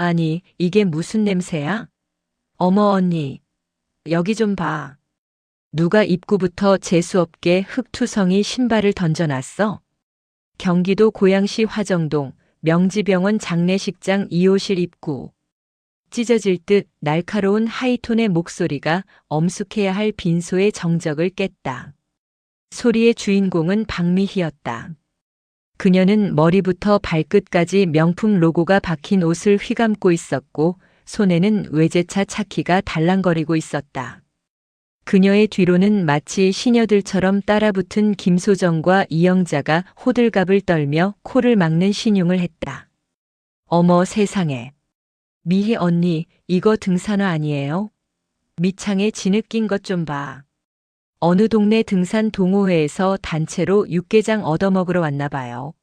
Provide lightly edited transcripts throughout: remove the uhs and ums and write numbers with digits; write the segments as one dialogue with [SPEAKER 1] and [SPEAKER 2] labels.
[SPEAKER 1] 아니, 이게 무슨 냄새야? 어머 언니, 여기 좀 봐. 누가 입구부터 재수없게 흙투성이 신발을 던져놨어? 경기도 고양시 화정동 명지병원 장례식장 2호실 입구. 찢어질 듯 날카로운 하이톤의 목소리가 엄숙해야 할 빈소의 정적을 깼다. 소리의 주인공은 박미희였다. 그녀는 머리부터 발끝까지 명품 로고가 박힌 옷을 휘감고 있었고 손에는 외제차 차키가 달랑거리고 있었다. 그녀의 뒤로는 마치 시녀들처럼 따라붙은 김소정과 이영자가 호들갑을 떨며 코를 막는 신용을 했다. 어머 세상에. 미희 언니, 이거 등산화 아니에요? 밑창에 진흙 낀 것 좀 봐. 어느 동네 등산 동호회에서 단체로 육개장 얻어먹으러 왔나 봐요.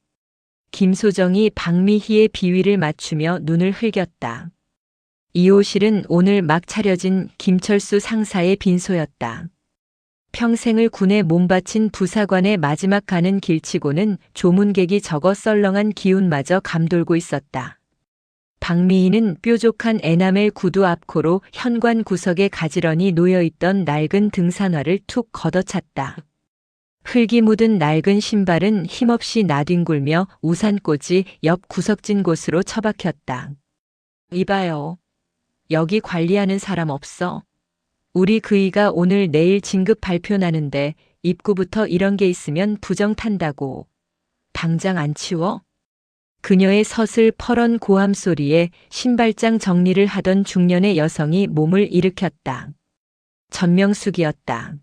[SPEAKER 1] 김소정이 박미희의 비위를 맞추며 눈을 흘겼다. 이호실은 오늘 막 차려진 김철수 상사의 빈소였다. 평생을 군에 몸바친 부사관의 마지막 가는 길치고는 조문객이 적어 썰렁한 기운마저 감돌고 있었다. 박미희는 뾰족한 에나멜 구두 앞코로 현관 구석에 가지런히 놓여있던 낡은 등산화를 툭 걷어찼다. 흙이 묻은 낡은 신발은 힘없이 나뒹굴며 우산꽂이 옆 구석진 곳으로 처박혔다. 이봐요. 여기 관리하는 사람 없어? 우리 그이가 오늘 내일 진급 발표 나는데 입구부터 이런 게 있으면 부정 탄다고. 당장 안 치워? 그녀의 서슬 퍼런 고함 소리에 신발장 정리를 하던 중년의 여성이 몸을 일으켰다. 전명숙이었다.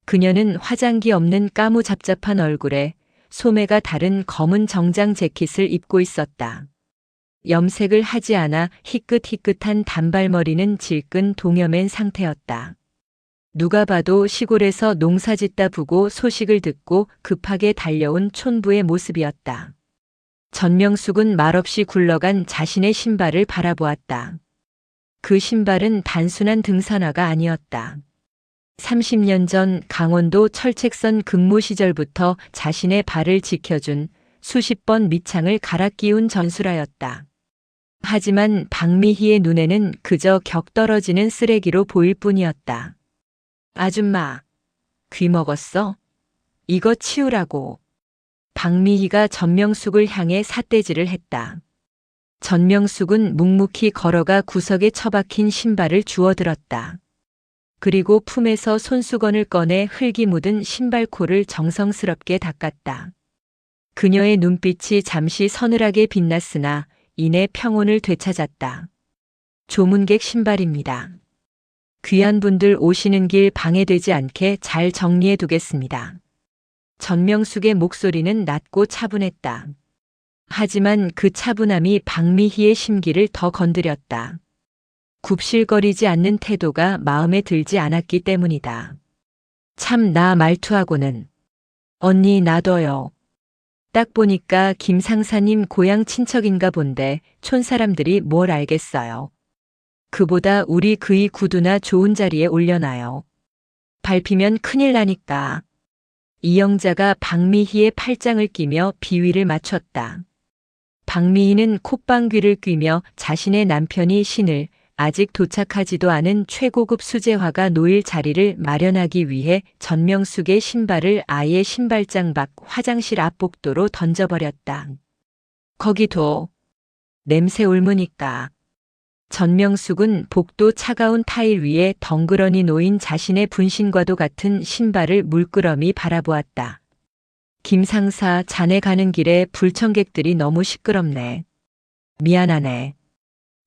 [SPEAKER 1] 그녀는 화장기 없는 까무잡잡한 얼굴에 소매가 다른 검은 정장 재킷을 입고 있었다. 염색을 하지 않아 희끗희끗한 단발머리는 질끈 동여맨 상태였다. 누가 봐도 시골에서 농사짓다 보고 소식을 듣고 급하게 달려온 촌부의 모습이었다. 전명숙은 말없이 굴러간 자신의 신발을 바라보았다. 그 신발은 단순한 등산화가 아니었다. 30년 전 강원도 철책선 근무 시절부터 자신의 발을 지켜준 수십 번 밑창을 갈아 끼운 전술화였다. 하지만 박미희의 눈에는 그저 격 떨어지는 쓰레기로 보일 뿐이었다. 아줌마, 귀 먹었어? 이거 치우라고. 박미희가 전명숙을 향해 삿대질을 했다. 전명숙은 묵묵히 걸어가 구석에 처박힌 신발을 주워들었다. 그리고 품에서 손수건을 꺼내 흙이 묻은 신발코를 정성스럽게 닦았다. 그녀의 눈빛이 잠시 서늘하게 빛났으나 이내 평온을 되찾았다. 조문객 신발입니다. 귀한 분들 오시는 길 방해되지 않게 잘 정리해 두겠습니다. 전명숙의 목소리는 낮고 차분했다. 하지만 그 차분함이 박미희의 심기를 더 건드렸다. 굽실거리지 않는 태도가 마음에 들지 않았기 때문이다. 참 나 말투하고는. 언니 놔둬요. 딱 보니까 김 상사님 고향 친척인가 본데 촌사람들이 뭘 알겠어요. 그보다 우리 그이 구두나 좋은 자리에 올려놔요. 밟히면 큰일 나니까. 이영자가 박미희의 팔짱을 끼며 비위를 맞췄다. 박미희는 콧방귀를 뀌며 자신의 남편이 신을 아직 도착하지도 않은 최고급 수제화가 놓일 자리를 마련하기 위해 전명숙의 신발을 아예 신발장 밖 화장실 앞 복도로 던져버렸다. 거기 둬. 냄새 옮으니까. 전명숙은 복도 차가운 타일 위에 덩그러니 놓인 자신의 분신과도 같은 신발을 물끄러미 바라보았다. 김 상사, 자네 가는 길에 불청객들이 너무 시끄럽네. 미안하네.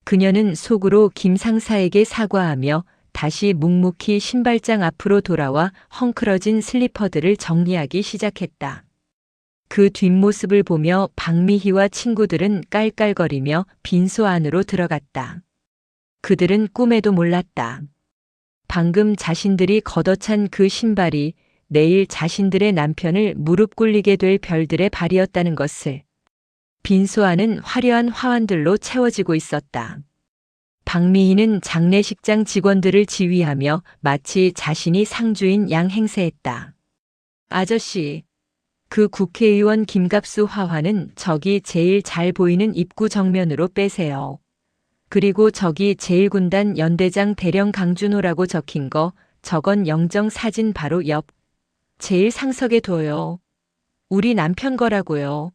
[SPEAKER 1] 그녀는 속으로 김 상사에게 사과하며 다시 묵묵히 신발장 앞으로 돌아와 헝클어진 슬리퍼들을 정리하기 시작했다. 그 뒷모습을 보며 박미희와 친구들은 깔깔거리며 빈소 안으로 들어갔다. 그들은 꿈에도 몰랐다. 방금 자신들이 걷어찬 그 신발이 내일 자신들의 남편을 무릎 꿇리게 될 별들의 발이었다는 것을. 빈소 안은 화려한 화환들로 채워지고 있었다. 박미희는 장례식장 직원들을 지휘하며 마치 자신이 상주인 양 행세했다. 아저씨, 그 국회의원 김갑수 화환은 저기 제일 잘 보이는 입구 정면으로 빼세요. 그리고 저기 제1군단 연대장 대령 강준호라고 적힌 거, 저건 영정 사진 바로 옆. 제일 상석에 둬요. 우리 남편 거라고요.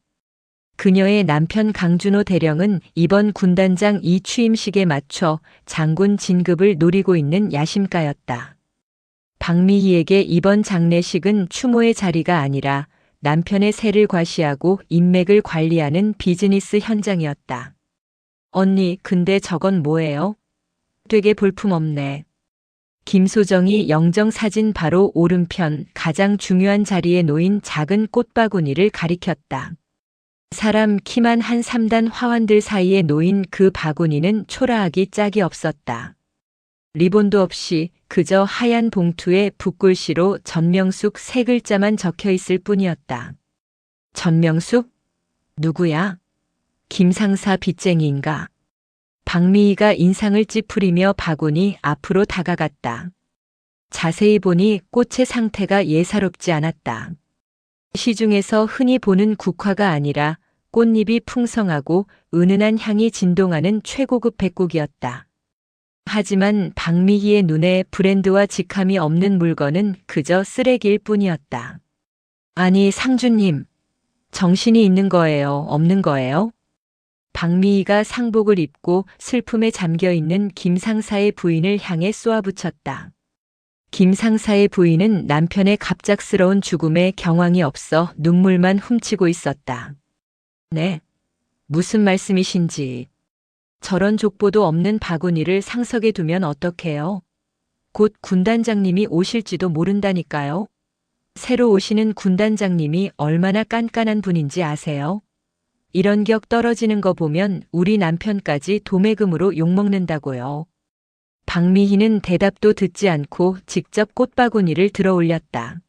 [SPEAKER 1] 그녀의 남편 강준호 대령은 이번 군단장 이 취임식에 맞춰 장군 진급을 노리고 있는 야심가였다. 박미희에게 이번 장례식은 추모의 자리가 아니라 남편의 세를 과시하고 인맥을 관리하는 비즈니스 현장이었다. 언니, 근데 저건 뭐예요? 되게 볼품없네. 김소정이 영정 사진 바로 오른편 가장 중요한 자리에 놓인 작은 꽃바구니를 가리켰다. 사람 키만 한 3단 화환들 사이에 놓인 그 바구니는 초라하기 짝이 없었다. 리본도 없이 그저 하얀 봉투에 붓글씨로 전명숙 세 글자만 적혀 있을 뿐이었다. 전명숙? 누구야? 김상사 빚쟁이인가? 박미희가 인상을 찌푸리며 바구니 앞으로 다가갔다. 자세히 보니 꽃의 상태가 예사롭지 않았다. 시중에서 흔히 보는 국화가 아니라 꽃잎이 풍성하고 은은한 향이 진동하는 최고급 백국이었다. 하지만 박미희의 눈에 브랜드와 직함이 없는 물건은 그저 쓰레기일 뿐이었다. 아니, 상주님, 정신이 있는 거예요, 없는 거예요? 박미희가 상복을 입고 슬픔에 잠겨 있는 김상사의 부인을 향해 쏘아붙였다. 김상사의 부인은 남편의 갑작스러운 죽음에 경황이 없어 눈물만 훔치고 있었다. 네, 무슨 말씀이신지. 저런 족보도 없는 바구니를 상석에 두면 어떡해요? 곧 군단장님이 오실지도 모른다니까요. 새로 오시는 군단장님이 얼마나 깐깐한 분인지 아세요? 이런 격 떨어지는 거 보면 우리 남편까지 도매금으로 욕먹는다고요. 박미희는 대답도 듣지 않고 직접 꽃바구니를 들어 올렸다.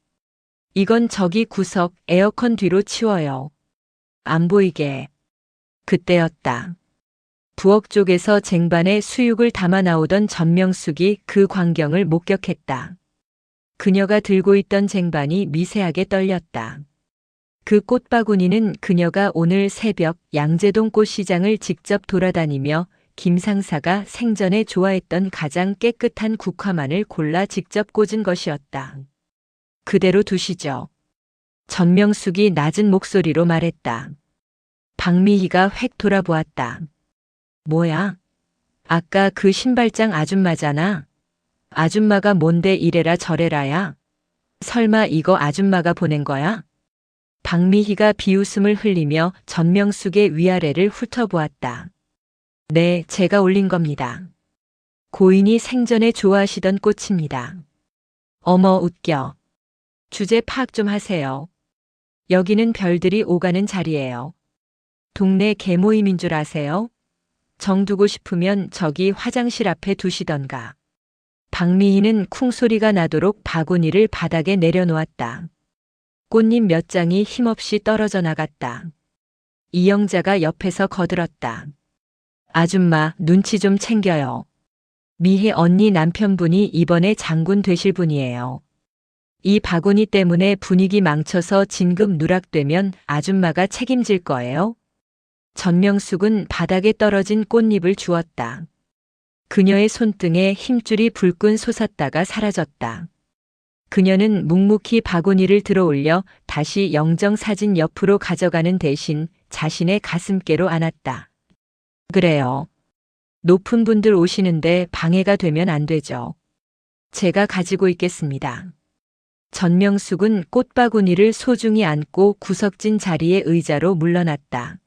[SPEAKER 1] 이건 저기 구석 에어컨 뒤로 치워요. 안 보이게. 그때였다. 부엌 쪽에서 쟁반에 수육을 담아 나오던 전명숙이 그 광경을 목격했다. 그녀가 들고 있던 쟁반이 미세하게 떨렸다. 그 꽃바구니는 그녀가 오늘 새벽 양재동 꽃시장을 직접 돌아다니며 김상사가 생전에 좋아했던 가장 깨끗한 국화만을 골라 직접 꽂은 것이었다. 그대로 두시죠. 전명숙이 낮은 목소리로 말했다. 박미희가 획 돌아보았다. 뭐야? 아까 그 신발장 아줌마잖아. 아줌마가 뭔데 이래라 저래라야? 설마 이거 아줌마가 보낸 거야? 박미희가 비웃음을 흘리며 전명숙의 위아래를 훑어보았다. 네, 제가 올린 겁니다. 고인이 생전에 좋아하시던 꽃입니다. 어머, 웃겨. 주제 파악 좀 하세요. 여기는 별들이 오가는 자리예요. 동네 개모임인 줄 아세요? 정 두고 싶으면 저기 화장실 앞에 두시던가. 박미희는 쿵소리가 나도록 바구니를 바닥에 내려놓았다. 꽃잎 몇 장이 힘없이 떨어져 나갔다. 이영자가 옆에서 거들었다. 아줌마, 눈치 좀 챙겨요. 미희 언니 남편분이 이번에 장군 되실 분이에요. 이 바구니 때문에 분위기 망쳐서 진급 누락되면 아줌마가 책임질 거예요. 전명숙은 바닥에 떨어진 꽃잎을 주웠다. 그녀의 손등에 힘줄이 불끈 솟았다가 사라졌다. 그녀는 묵묵히 바구니를 들어 올려 다시 영정사진 옆으로 가져가는 대신 자신의 가슴께로 안았다. 그래요. 높은 분들 오시는데 방해가 되면 안 되죠. 제가 가지고 있겠습니다. 전명숙은 꽃바구니를 소중히 안고 구석진 자리에 의자로 물러났다.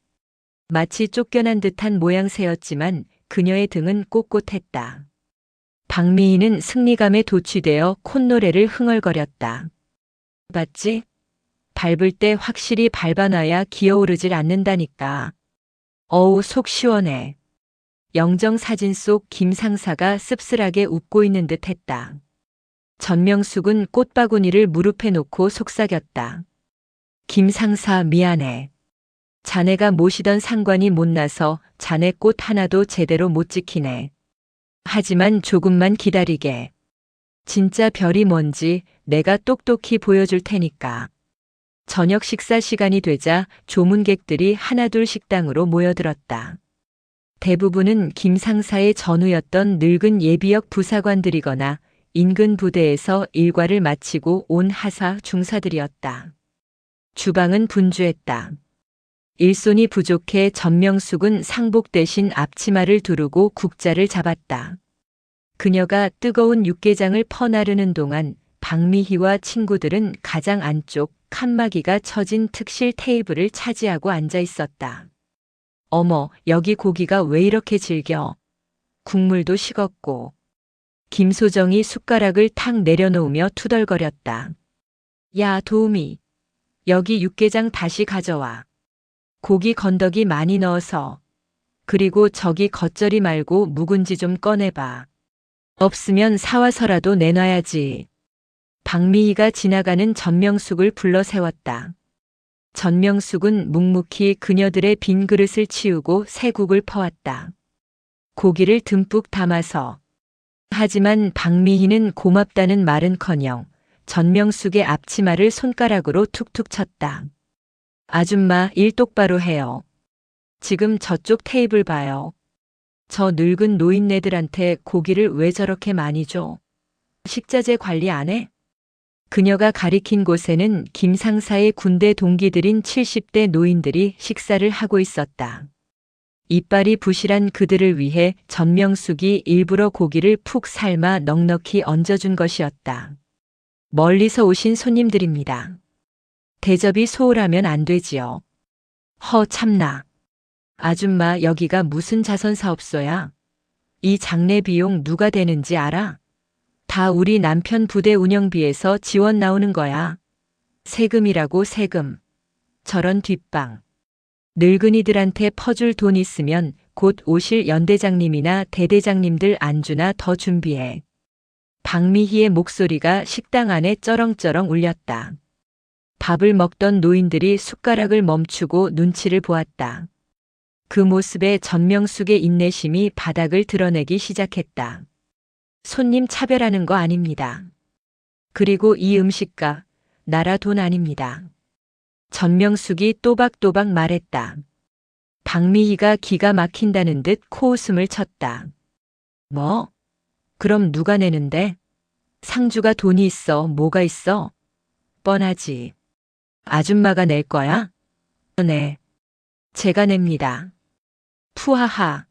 [SPEAKER 1] 마치 쫓겨난 듯한 모양새였지만 그녀의 등은 꼿꼿했다. 박미희는 승리감에 도취되어 콧노래를 흥얼거렸다. 봤지? 밟을 때 확실히 밟아놔야 기어오르질 않는다니까. 어우, 속 시원해. 영정사진 속 김상사가 씁쓸하게 웃고 있는 듯 했다. 전명숙은 꽃바구니를 무릎에 놓고 속삭였다. 김상사 미안해. 자네가 모시던 상관이 못나서 자네 꽃 하나도 제대로 못 지키네. 하지만 조금만 기다리게. 진짜 별이 뭔지 내가 똑똑히 보여줄 테니까. 저녁 식사 시간이 되자 조문객들이 하나둘 식당으로 모여들었다. 대부분은 김 상사의 전우였던 늙은 예비역 부사관들이거나 인근 부대에서 일과를 마치고 온 하사 중사들이었다. 주방은 분주했다. 일손이 부족해 전명숙은 상복 대신 앞치마를 두르고 국자를 잡았다. 그녀가 뜨거운 육개장을 퍼나르는 동안 박미희와 친구들은 가장 안쪽 칸막이가 쳐진 특실 테이블을 차지하고 앉아 있었다. 어머, 여기 고기가 왜 이렇게 질겨? 국물도 식었고. 김소정이 숟가락을 탁 내려놓으며 투덜거렸다. 야, 도우미. 여기 육개장 다시 가져와. 고기 건더기 많이 넣어서. 그리고 저기 겉절이 말고 묵은지 좀 꺼내봐. 없으면 사와서라도 내놔야지. 박미희가 지나가는 전명숙을 불러 세웠다. 전명숙은 묵묵히 그녀들의 빈 그릇을 치우고 새 국을 퍼왔다. 고기를 듬뿍 담아서. 하지만 박미희는 고맙다는 말은커녕 전명숙의 앞치마를 손가락으로 툭툭 쳤다. 아줌마, 일 똑바로 해요. 지금 저쪽 테이블 봐요. 저 늙은 노인네들한테 고기를 왜 저렇게 많이 줘? 식자재 관리 안 해? 그녀가 가리킨 곳에는 김 상사의 군대 동기들인 70대 노인들이 식사를 하고 있었다. 이빨이 부실한 그들을 위해 전명숙이 일부러 고기를 푹 삶아 넉넉히 얹어준 것이었다. 멀리서 오신 손님들입니다. 대접이 소홀하면 안 되지요. 참나. 아줌마, 여기가 무슨 자선사업소야? 이 장례 비용 누가 대는지 알아? 다 우리 남편 부대 운영비에서 지원 나오는 거야. 세금이라고 세금. 저런 뒷방. 늙은이들한테 퍼줄 돈 있으면 곧 오실 연대장님이나 대대장님들 안주나 더 준비해. 박미희의 목소리가 식당 안에 쩌렁쩌렁 울렸다. 밥을 먹던 노인들이 숟가락을 멈추고 눈치를 보았다. 그 모습에 전명숙의 인내심이 바닥을 드러내기 시작했다. 손님 차별하는 거 아닙니다. 그리고 이 음식값, 나라 돈 아닙니다. 전명숙이 또박또박 말했다. 박미희가 기가 막힌다는 듯 코웃음을 쳤다. 뭐? 그럼 누가 내는데? 상주가 돈이 있어, 뭐가 있어? 뻔하지. 아줌마가 낼 거야? 네. 제가 냅니다. 푸하하.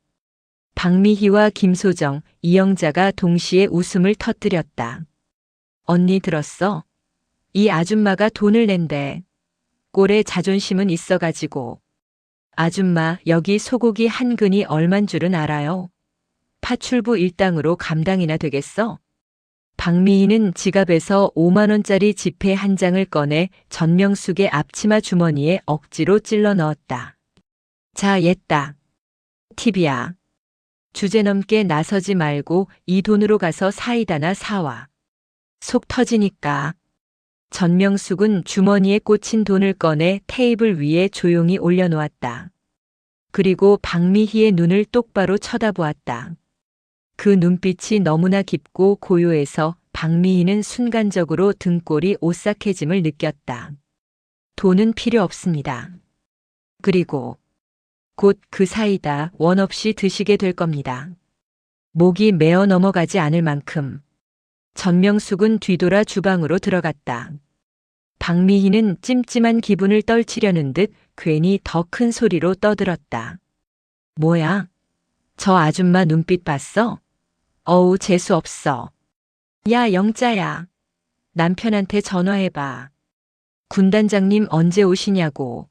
[SPEAKER 1] 박미희와 김소정, 이영자가 동시에 웃음을 터뜨렸다. 언니 들었어? 이 아줌마가 돈을 낸대. 꼴에 자존심은 있어가지고. 아줌마, 여기 소고기 한 근이 얼만 줄은 알아요? 파출부 일당으로 감당이나 되겠어? 박미희는 지갑에서 5만 원짜리 지폐 한 장을 꺼내 전명숙의 앞치마 주머니에 억지로 찔러 넣었다. 자, 옛다. 팁이야. 주제넘게 나서지 말고 이 돈으로 가서 사이다나 사와. 속 터지니까. 전명숙은 주머니에 꽂힌 돈을 꺼내 테이블 위에 조용히 올려놓았다. 그리고 박미희의 눈을 똑바로 쳐다보았다. 그 눈빛이 너무나 깊고 고요해서 박미희는 순간적으로 등골이 오싹해짐을 느꼈다. 돈은 필요 없습니다. 그리고 곧 그 사이다 원 없이 드시게 될 겁니다. 목이 메어 넘어가지 않을 만큼. 전명숙은 뒤돌아 주방으로 들어갔다. 박미희는 찜찜한 기분을 떨치려는 듯 괜히 더 큰 소리로 떠들었다. 뭐야? 저 아줌마 눈빛 봤어? 어우, 재수 없어. 야, 영자야. 남편한테 전화해봐. 군단장님 언제 오시냐고.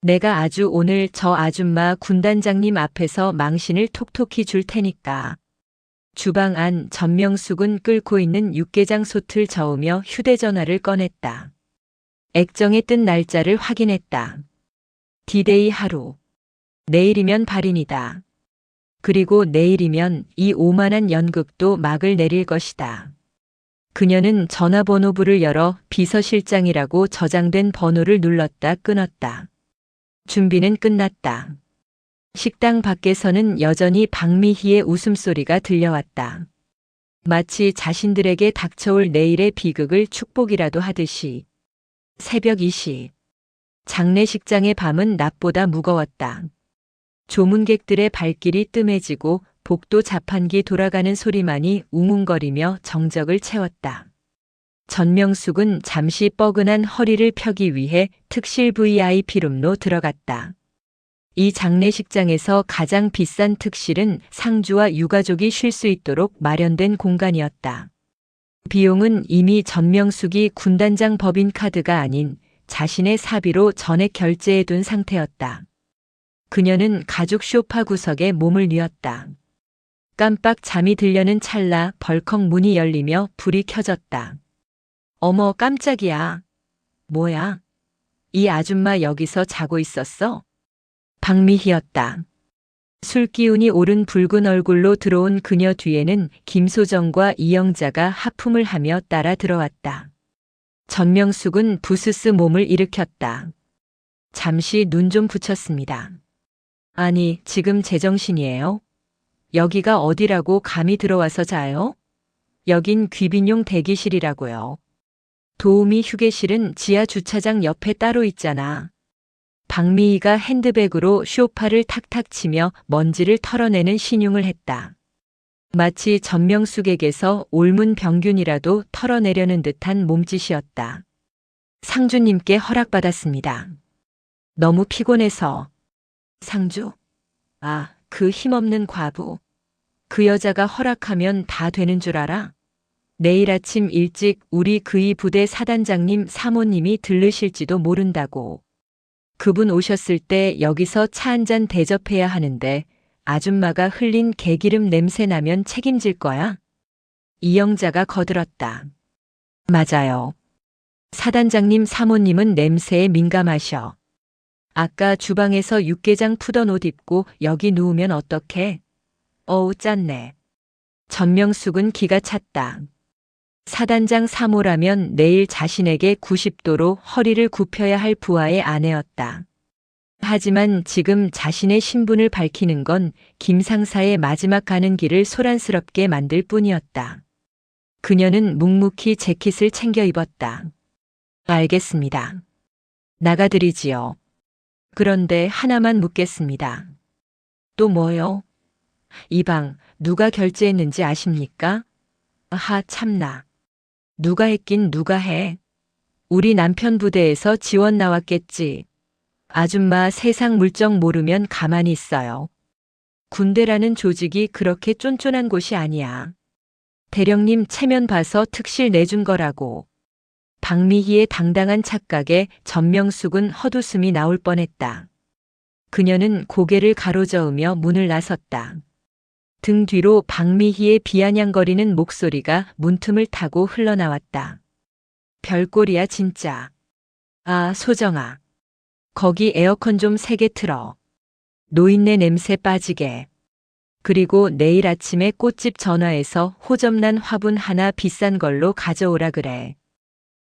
[SPEAKER 1] 내가 아주 오늘 저 아줌마 군단장님 앞에서 망신을 톡톡히 줄 테니까. 주방 안 전명숙은 끓고 있는 육개장 솥을 저으며 휴대전화를 꺼냈다. 액정에 뜬 날짜를 확인했다. 디데이 하루. 내일이면 발인이다. 그리고 내일이면 이 오만한 연극도 막을 내릴 것이다. 그녀는 전화번호부를 열어 비서실장이라고 저장된 번호를 눌렀다 끊었다. 준비는 끝났다. 식당 밖에서는 여전히 박미희의 웃음소리가 들려왔다. 마치 자신들에게 닥쳐올 내일의 비극을 축복이라도 하듯이. 새벽 2시. 장례식장의 밤은 낮보다 무거웠다. 조문객들의 발길이 뜸해지고 복도 자판기 돌아가는 소리만이 웅웅거리며 정적을 채웠다. 전명숙은 잠시 뻐근한 허리를 펴기 위해 특실 VIP룸로 들어갔다. 이 장례식장에서 가장 비싼 특실은 상주와 유가족이 쉴 수 있도록 마련된 공간이었다. 비용은 이미 전명숙이 군단장 법인카드가 아닌 자신의 사비로 전액 결제해둔 상태였다. 그녀는 가죽 소파 구석에 몸을 뉘었다. 깜빡 잠이 들려는 찰나 벌컥 문이 열리며 불이 켜졌다. 어머, 깜짝이야. 뭐야? 이 아줌마 여기서 자고 있었어? 박미희였다. 술 기운이 오른 붉은 얼굴로 들어온 그녀 뒤에는 김소정과 이영자가 하품을 하며 따라 들어왔다. 전명숙은 부스스 몸을 일으켰다. 잠시 눈 좀 붙였습니다. 아니, 지금 제정신이에요? 여기가 어디라고 감히 들어와서 자요? 여긴 귀빈용 대기실이라고요. 도우미 휴게실은 지하 주차장 옆에 따로 있잖아. 박미희가 핸드백으로 소파를 탁탁 치며 먼지를 털어내는 신용을 했다. 마치 전명숙에게서 옮은 병균이라도 털어내려는 듯한 몸짓이었다. 상주님께 허락받았습니다. 너무 피곤해서. 상주? 아, 그 힘없는 과부. 그 여자가 허락하면 다 되는 줄 알아? 내일 아침 일찍 우리 그이 부대 사단장님 사모님이 들르실지도 모른다고. 그분 오셨을 때 여기서 차 한 잔 대접해야 하는데 아줌마가 흘린 개기름 냄새 나면 책임질 거야? 이영자가 거들었다. 맞아요. 사단장님 사모님은 냄새에 민감하셔. 아까 주방에서 육개장 푸던 옷 입고 여기 누우면 어떡해? 어우, 짠내. 전명숙은 기가 찼다. 사단장 사모라면 내일 자신에게 90도로 허리를 굽혀야 할 부하의 아내였다. 하지만 지금 자신의 신분을 밝히는 건 김 상사의 마지막 가는 길을 소란스럽게 만들 뿐이었다. 그녀는 묵묵히 재킷을 챙겨 입었다. 알겠습니다. 나가드리지요. 그런데 하나만 묻겠습니다. 또 뭐요? 이 방 누가 결제했는지 아십니까? 하, 참나. 누가 했긴 누가 해. 우리 남편 부대에서 지원 나왔겠지. 아줌마 세상 물정 모르면 가만히 있어요. 군대라는 조직이 그렇게 쫀쫀한 곳이 아니야. 대령님 체면 봐서 특실 내준 거라고. 박미희의 당당한 착각에 전명숙은 헛웃음이 나올 뻔했다. 그녀는 고개를 가로저으며 문을 나섰다. 등 뒤로 박미희의 비아냥거리는 목소리가 문틈을 타고 흘러나왔다. 별꼴이야 진짜. 아, 소정아. 거기 에어컨 좀 세게 틀어. 노인네 냄새 빠지게. 그리고 내일 아침에 꽃집 전화해서 호접난 화분 하나 비싼 걸로 가져오라 그래.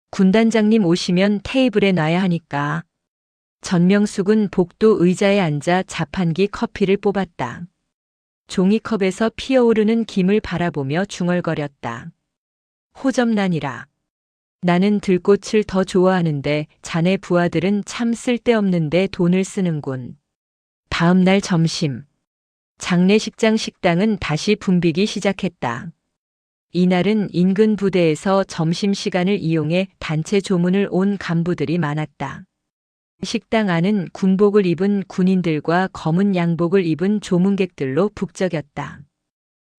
[SPEAKER 1] 군단장님 오시면 테이블에 놔야 하니까. 전명숙은 복도 의자에 앉아 자판기 커피를 뽑았다. 종이컵에서 피어오르는 김을 바라보며 중얼거렸다. 호접난이라. 나는 들꽃을 더 좋아하는데 자네 부하들은 참 쓸데없는데 돈을 쓰는군. 다음 날 점심. 장례식장 식당은 다시 붐비기 시작했다. 이날은 인근 부대에서 점심시간을 이용해 단체 조문을 온 간부들이 많았다. 식당 안은 군복을 입은 군인들과 검은 양복을 입은 조문객들로 북적였다.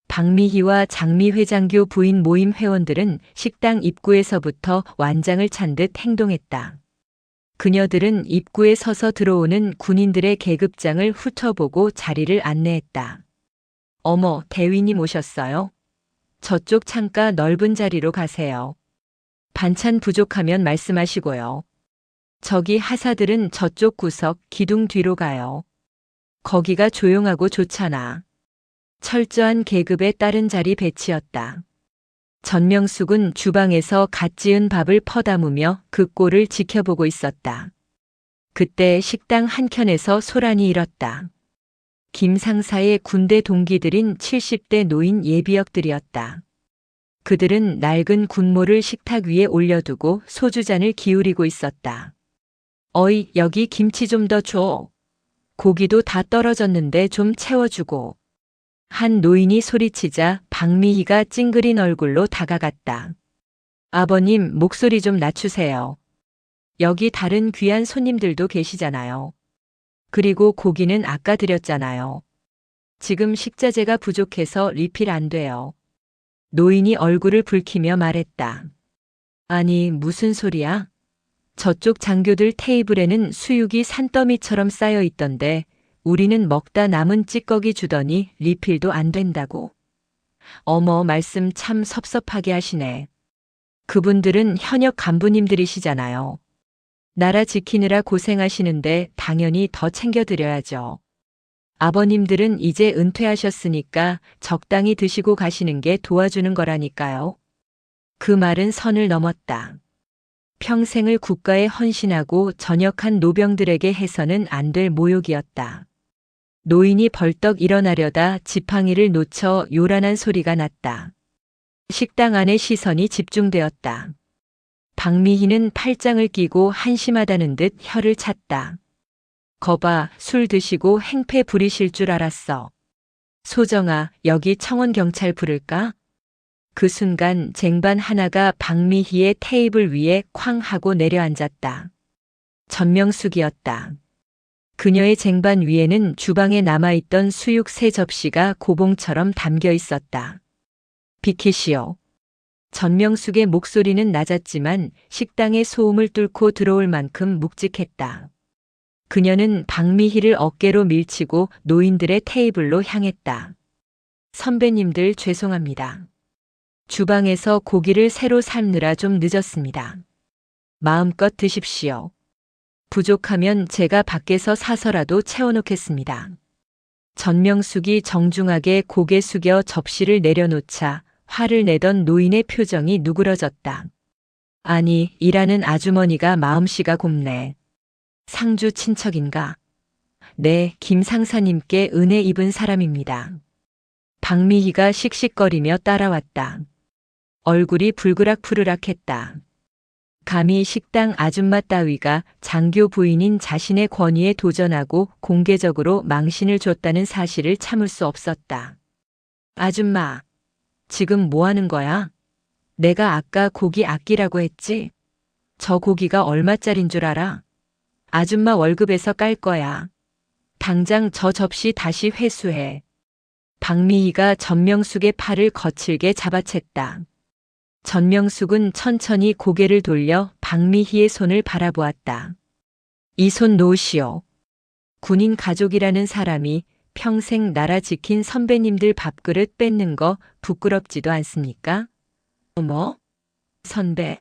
[SPEAKER 1] 박미희와 장미회장교 부인 모임 회원들은 식당 입구에서부터 완장을 찬 듯 행동했다. 그녀들은 입구에 서서 들어오는 군인들의 계급장을 훑어보고 자리를 안내했다. 어머, 대위님 오셨어요? 저쪽 창가 넓은 자리로 가세요. 반찬 부족하면 말씀하시고요. 저기 하사들은 저쪽 구석 기둥 뒤로 가요. 거기가 조용하고 좋잖아. 철저한 계급에 따른 자리 배치였다. 전명숙은 주방에서 갓 지은 밥을 퍼담으며 그 꼴을 지켜보고 있었다. 그때 식당 한켠에서 소란이 일었다. 김 상사의 군대 동기들인 70대 노인 예비역들이었다. 그들은 낡은 군모를 식탁 위에 올려두고 소주잔을 기울이고 있었다. 어이, 여기 김치 좀 더 줘. 고기도 다 떨어졌는데 좀 채워주고. 한 노인이 소리치자 박미희가 찡그린 얼굴로 다가갔다. 아버님, 목소리 좀 낮추세요. 여기 다른 귀한 손님들도 계시잖아요. 그리고 고기는 아까 드렸잖아요. 지금 식자재가 부족해서 리필 안 돼요. 노인이 얼굴을 붉히며 말했다. 아니, 무슨 소리야? 저쪽 장교들 테이블에는 수육이 산더미처럼 쌓여 있던데 우리는 먹다 남은 찌꺼기 주더니 리필도 안 된다고. 어머, 말씀 참 섭섭하게 하시네. 그분들은 현역 간부님들이시잖아요. 나라 지키느라 고생하시는데 당연히 더 챙겨드려야죠. 아버님들은 이제 은퇴하셨으니까 적당히 드시고 가시는 게 도와주는 거라니까요. 그 말은 선을 넘었다. 평생을 국가에 헌신하고 전역한 노병들에게 해서는 안 될 모욕이었다. 노인이 벌떡 일어나려다 지팡이를 놓쳐 요란한 소리가 났다. 식당 안에 시선이 집중되었다. 박미희는 팔짱을 끼고 한심하다는 듯 혀를 찼다. 거봐, 술 드시고 행패 부리실 줄 알았어. 소정아, 여기 청원경찰 부를까? 그 순간 쟁반 하나가 박미희의 테이블 위에 쾅 하고 내려앉았다. 전명숙이었다. 그녀의 쟁반 위에는 주방에 남아있던 수육 3접시가 고봉처럼 담겨 있었다. 비키시오. 전명숙의 목소리는 낮았지만 식당의 소음을 뚫고 들어올 만큼 묵직했다. 그녀는 박미희를 어깨로 밀치고 노인들의 테이블로 향했다. 선배님들 죄송합니다. 주방에서 고기를 새로 삶느라 좀 늦었습니다. 마음껏 드십시오. 부족하면 제가 밖에서 사서라도 채워놓겠습니다. 전명숙이 정중하게 고개 숙여 접시를 내려놓자 화를 내던 노인의 표정이 누그러졌다. 아니, 일하는 아주머니가 마음씨가 곱네. 상주 친척인가? 네, 김 상사님께 은혜 입은 사람입니다. 박미희가 씩씩거리며 따라왔다. 얼굴이 불그락푸르락했다. 감히 식당 아줌마 따위가 장교 부인인 자신의 권위에 도전하고 공개적으로 망신을 줬다는 사실을 참을 수 없었다. 아줌마, 지금 뭐 하는 거야? 내가 아까 고기 아끼라고 했지? 저 고기가 얼마짜린 줄 알아? 아줌마 월급에서 깔 거야. 당장 저 접시 다시 회수해. 박미희가 전명숙의 팔을 거칠게 잡아챘다. 전명숙은 천천히 고개를 돌려 박미희의 손을 바라보았다. 이 손 놓으시오. 군인 가족이라는 사람이 평생 나라 지킨 선배님들 밥그릇 뺏는 거 부끄럽지도 않습니까? 뭐? 선배?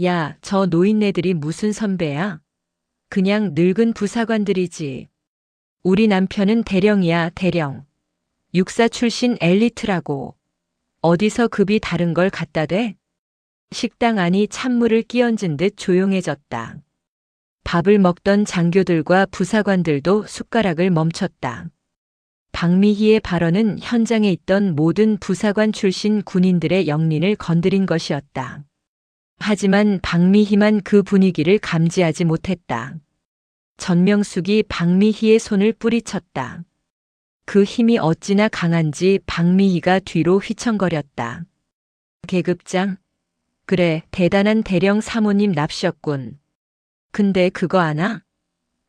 [SPEAKER 1] 야, 저 노인네들이 무슨 선배야? 그냥 늙은 부사관들이지. 우리 남편은 대령이야, 대령. 육사 출신 엘리트라고. 어디서 급이 다른 걸 갖다 대? 식당 안이 찬물을 끼얹은 듯 조용해졌다. 밥을 먹던 장교들과 부사관들도 숟가락을 멈췄다. 박미희의 발언은 현장에 있던 모든 부사관 출신 군인들의 영린을 건드린 것이었다. 하지만 박미희만 그 분위기를 감지하지 못했다. 전명숙이 박미희의 손을 뿌리쳤다. 그 힘이 어찌나 강한지 박미희가 뒤로 휘청거렸다. 계급장? 그래, 대단한 대령 사모님 납셨군. 근데 그거 아나?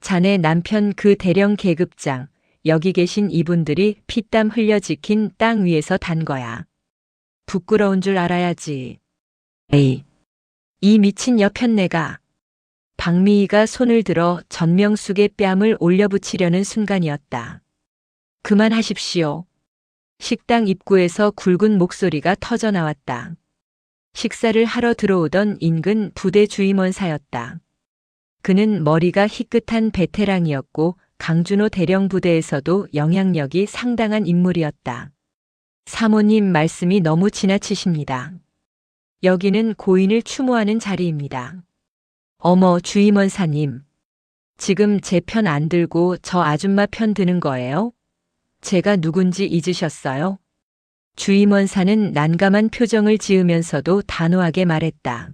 [SPEAKER 1] 자네 남편 그 대령 계급장, 여기 계신 이분들이 피땀 흘려 지킨 땅 위에서 단 거야. 부끄러운 줄 알아야지. 에이, 이 미친 여편네가. 박미희가 손을 들어 전명숙의 뺨을 올려붙이려는 순간이었다. 그만하십시오. 식당 입구에서 굵은 목소리가 터져나왔다. 식사를 하러 들어오던 인근 부대 주임원사였다. 그는 머리가 희끗한 베테랑이었고 강준호 대령 부대에서도 영향력이 상당한 인물이었다. 사모님 말씀이 너무 지나치십니다. 여기는 고인을 추모하는 자리입니다. 어머, 주임원사님. 지금 제 편 안 들고 저 아줌마 편 드는 거예요? 제가 누군지 잊으셨어요? 주임원사는 난감한 표정을 지으면서도 단호하게 말했다.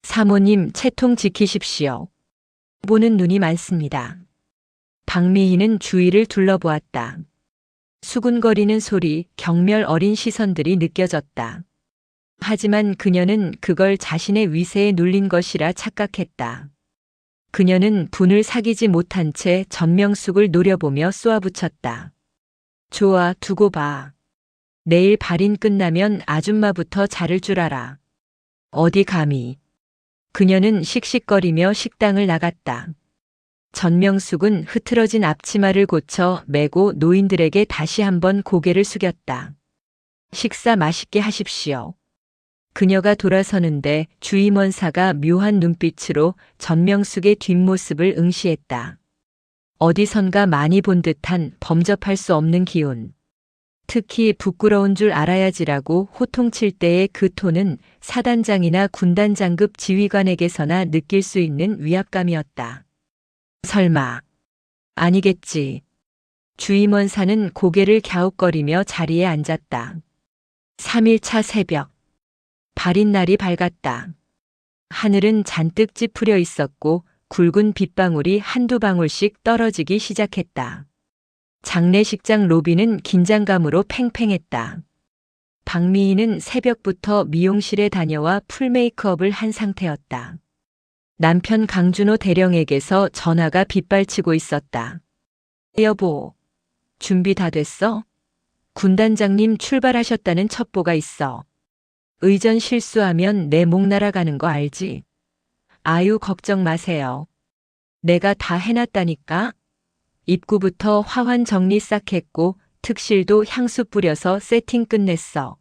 [SPEAKER 1] 사모님, 채통 지키십시오. 보는 눈이 많습니다. 박미희는 주위를 둘러보았다. 수군거리는 소리, 경멸 어린 시선들이 느껴졌다. 하지만 그녀는 그걸 자신의 위세에 눌린 것이라 착각했다. 그녀는 분을 사귀지 못한 채 전명숙을 노려보며 쏘아붙였다. 좋아, 두고 봐. 내일 발인 끝나면 아줌마부터 자를 줄 알아. 어디 감히. 그녀는 씩씩거리며 식당을 나갔다. 전명숙은 흐트러진 앞치마를 고쳐 메고 노인들에게 다시 한번 고개를 숙였다. 식사 맛있게 하십시오. 그녀가 돌아서는데 주임원사가 묘한 눈빛으로 전명숙의 뒷모습을 응시했다. 어디선가 많이 본 듯한 범접할 수 없는 기운. 특히 부끄러운 줄 알아야지라고 호통칠 때의 그 톤은 사단장이나 군단장급 지휘관에게서나 느낄 수 있는 위압감이었다. 설마. 아니겠지. 주임원사는 고개를 갸웃거리며 자리에 앉았다. 3일차 새벽. 발인 날이 밝았다. 하늘은 잔뜩 찌푸려 있었고 굵은 빗방울이 한두 방울씩 떨어지기 시작했다. 장례식장 로비는 긴장감으로 팽팽했다. 박미희는 새벽부터 미용실에 다녀와 풀 메이크업을 한 상태였다. 남편 강준호 대령에게서 전화가 빗발치고 있었다. 여보, 준비 다 됐어? 군단장님 출발하셨다는 첩보가 있어. 의전 실수하면 내 목 날아가는 거 알지? 아유, 걱정 마세요. 내가 다 해놨다니까? 입구부터 화환 정리 싹 했고 특실도 향수 뿌려서 세팅 끝냈어.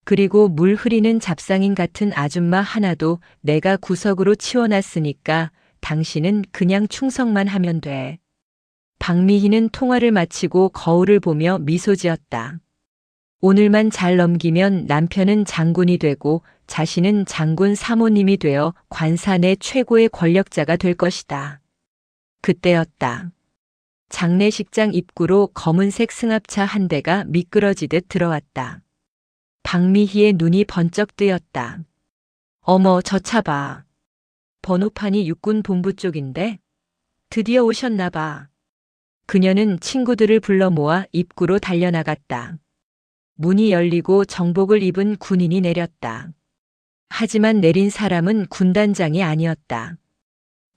[SPEAKER 1] 그리고 물 흐리는 잡상인 같은 아줌마 하나도 내가 구석으로 치워놨으니까 당신은 그냥 충성만 하면 돼. 박미희는 통화를 마치고 거울을 보며 미소 지었다. 오늘만 잘 넘기면 남편은 장군이 되고 자신은 장군 사모님이 되어 관사 내 최고의 권력자가 될 것이다. 그때였다. 장례식장 입구로 검은색 승합차 한 대가 미끄러지듯 들어왔다. 박미희의 눈이 번쩍 뜨였다. 어머, 저 차 봐. 번호판이 육군 본부 쪽인데? 드디어 오셨나 봐. 그녀는 친구들을 불러 모아 입구로 달려나갔다. 문이 열리고 정복을 입은 군인이 내렸다. 하지만 내린 사람은 군단장이 아니었다.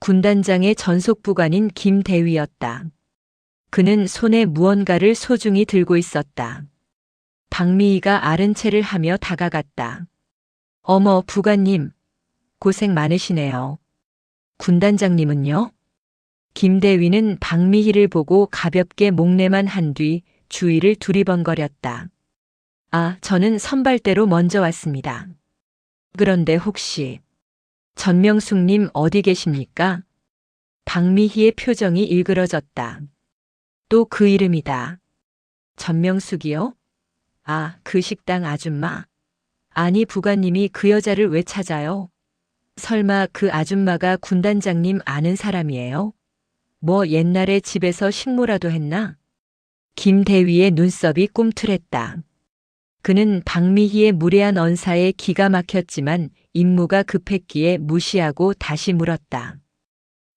[SPEAKER 1] 군단장의 전속부관인 김대위였다. 그는 손에 무언가를 소중히 들고 있었다. 박미희가 아른 체를 하며 다가갔다. 어머, 부관님, 고생 많으시네요. 군단장님은요? 김대위는 박미희를 보고 가볍게 목례만 한 뒤 주위를 두리번거렸다. 아, 저는 선발대로 먼저 왔습니다. 그런데 혹시 전명숙님 어디 계십니까? 박미희의 표정이 일그러졌다. 또 그 이름이다. 전명숙이요? 아, 그 식당 아줌마. 아니, 부관님이 그 여자를 왜 찾아요? 설마 그 아줌마가 군단장님 아는 사람이에요? 뭐 옛날에 집에서 식모라도 했나? 김대위의 눈썹이 꿈틀했다. 그는 박미희의 무례한 언사에 기가 막혔지만 임무가 급했기에 무시하고 다시 물었다.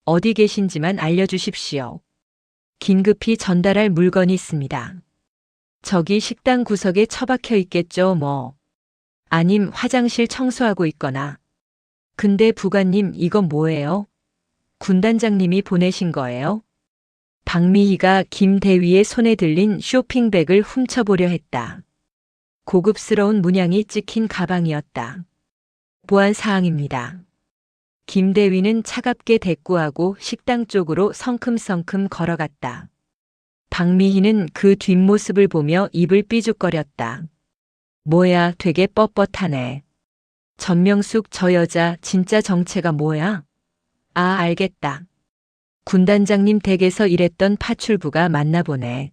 [SPEAKER 1] 어디 계신지만 알려주십시오. 긴급히 전달할 물건이 있습니다. 저기 식당 구석에 처박혀 있겠죠, 뭐. 아님 화장실 청소하고 있거나. 근데 부관님, 이건 뭐예요? 군단장님이 보내신 거예요? 박미희가 김대위의 손에 들린 쇼핑백을 훔쳐보려 했다. 고급스러운 문양이 찍힌 가방이었다. 보안 사항입니다. 김대위는 차갑게 대꾸하고 식당 쪽으로 성큼성큼 걸어갔다. 박미희는 그 뒷모습을 보며 입을 삐죽거렸다. 뭐야, 되게 뻣뻣하네. 전명숙 저 여자 진짜 정체가 뭐야? 아, 알겠다. 군단장님 댁에서 일했던 파출부가 맞나 보네.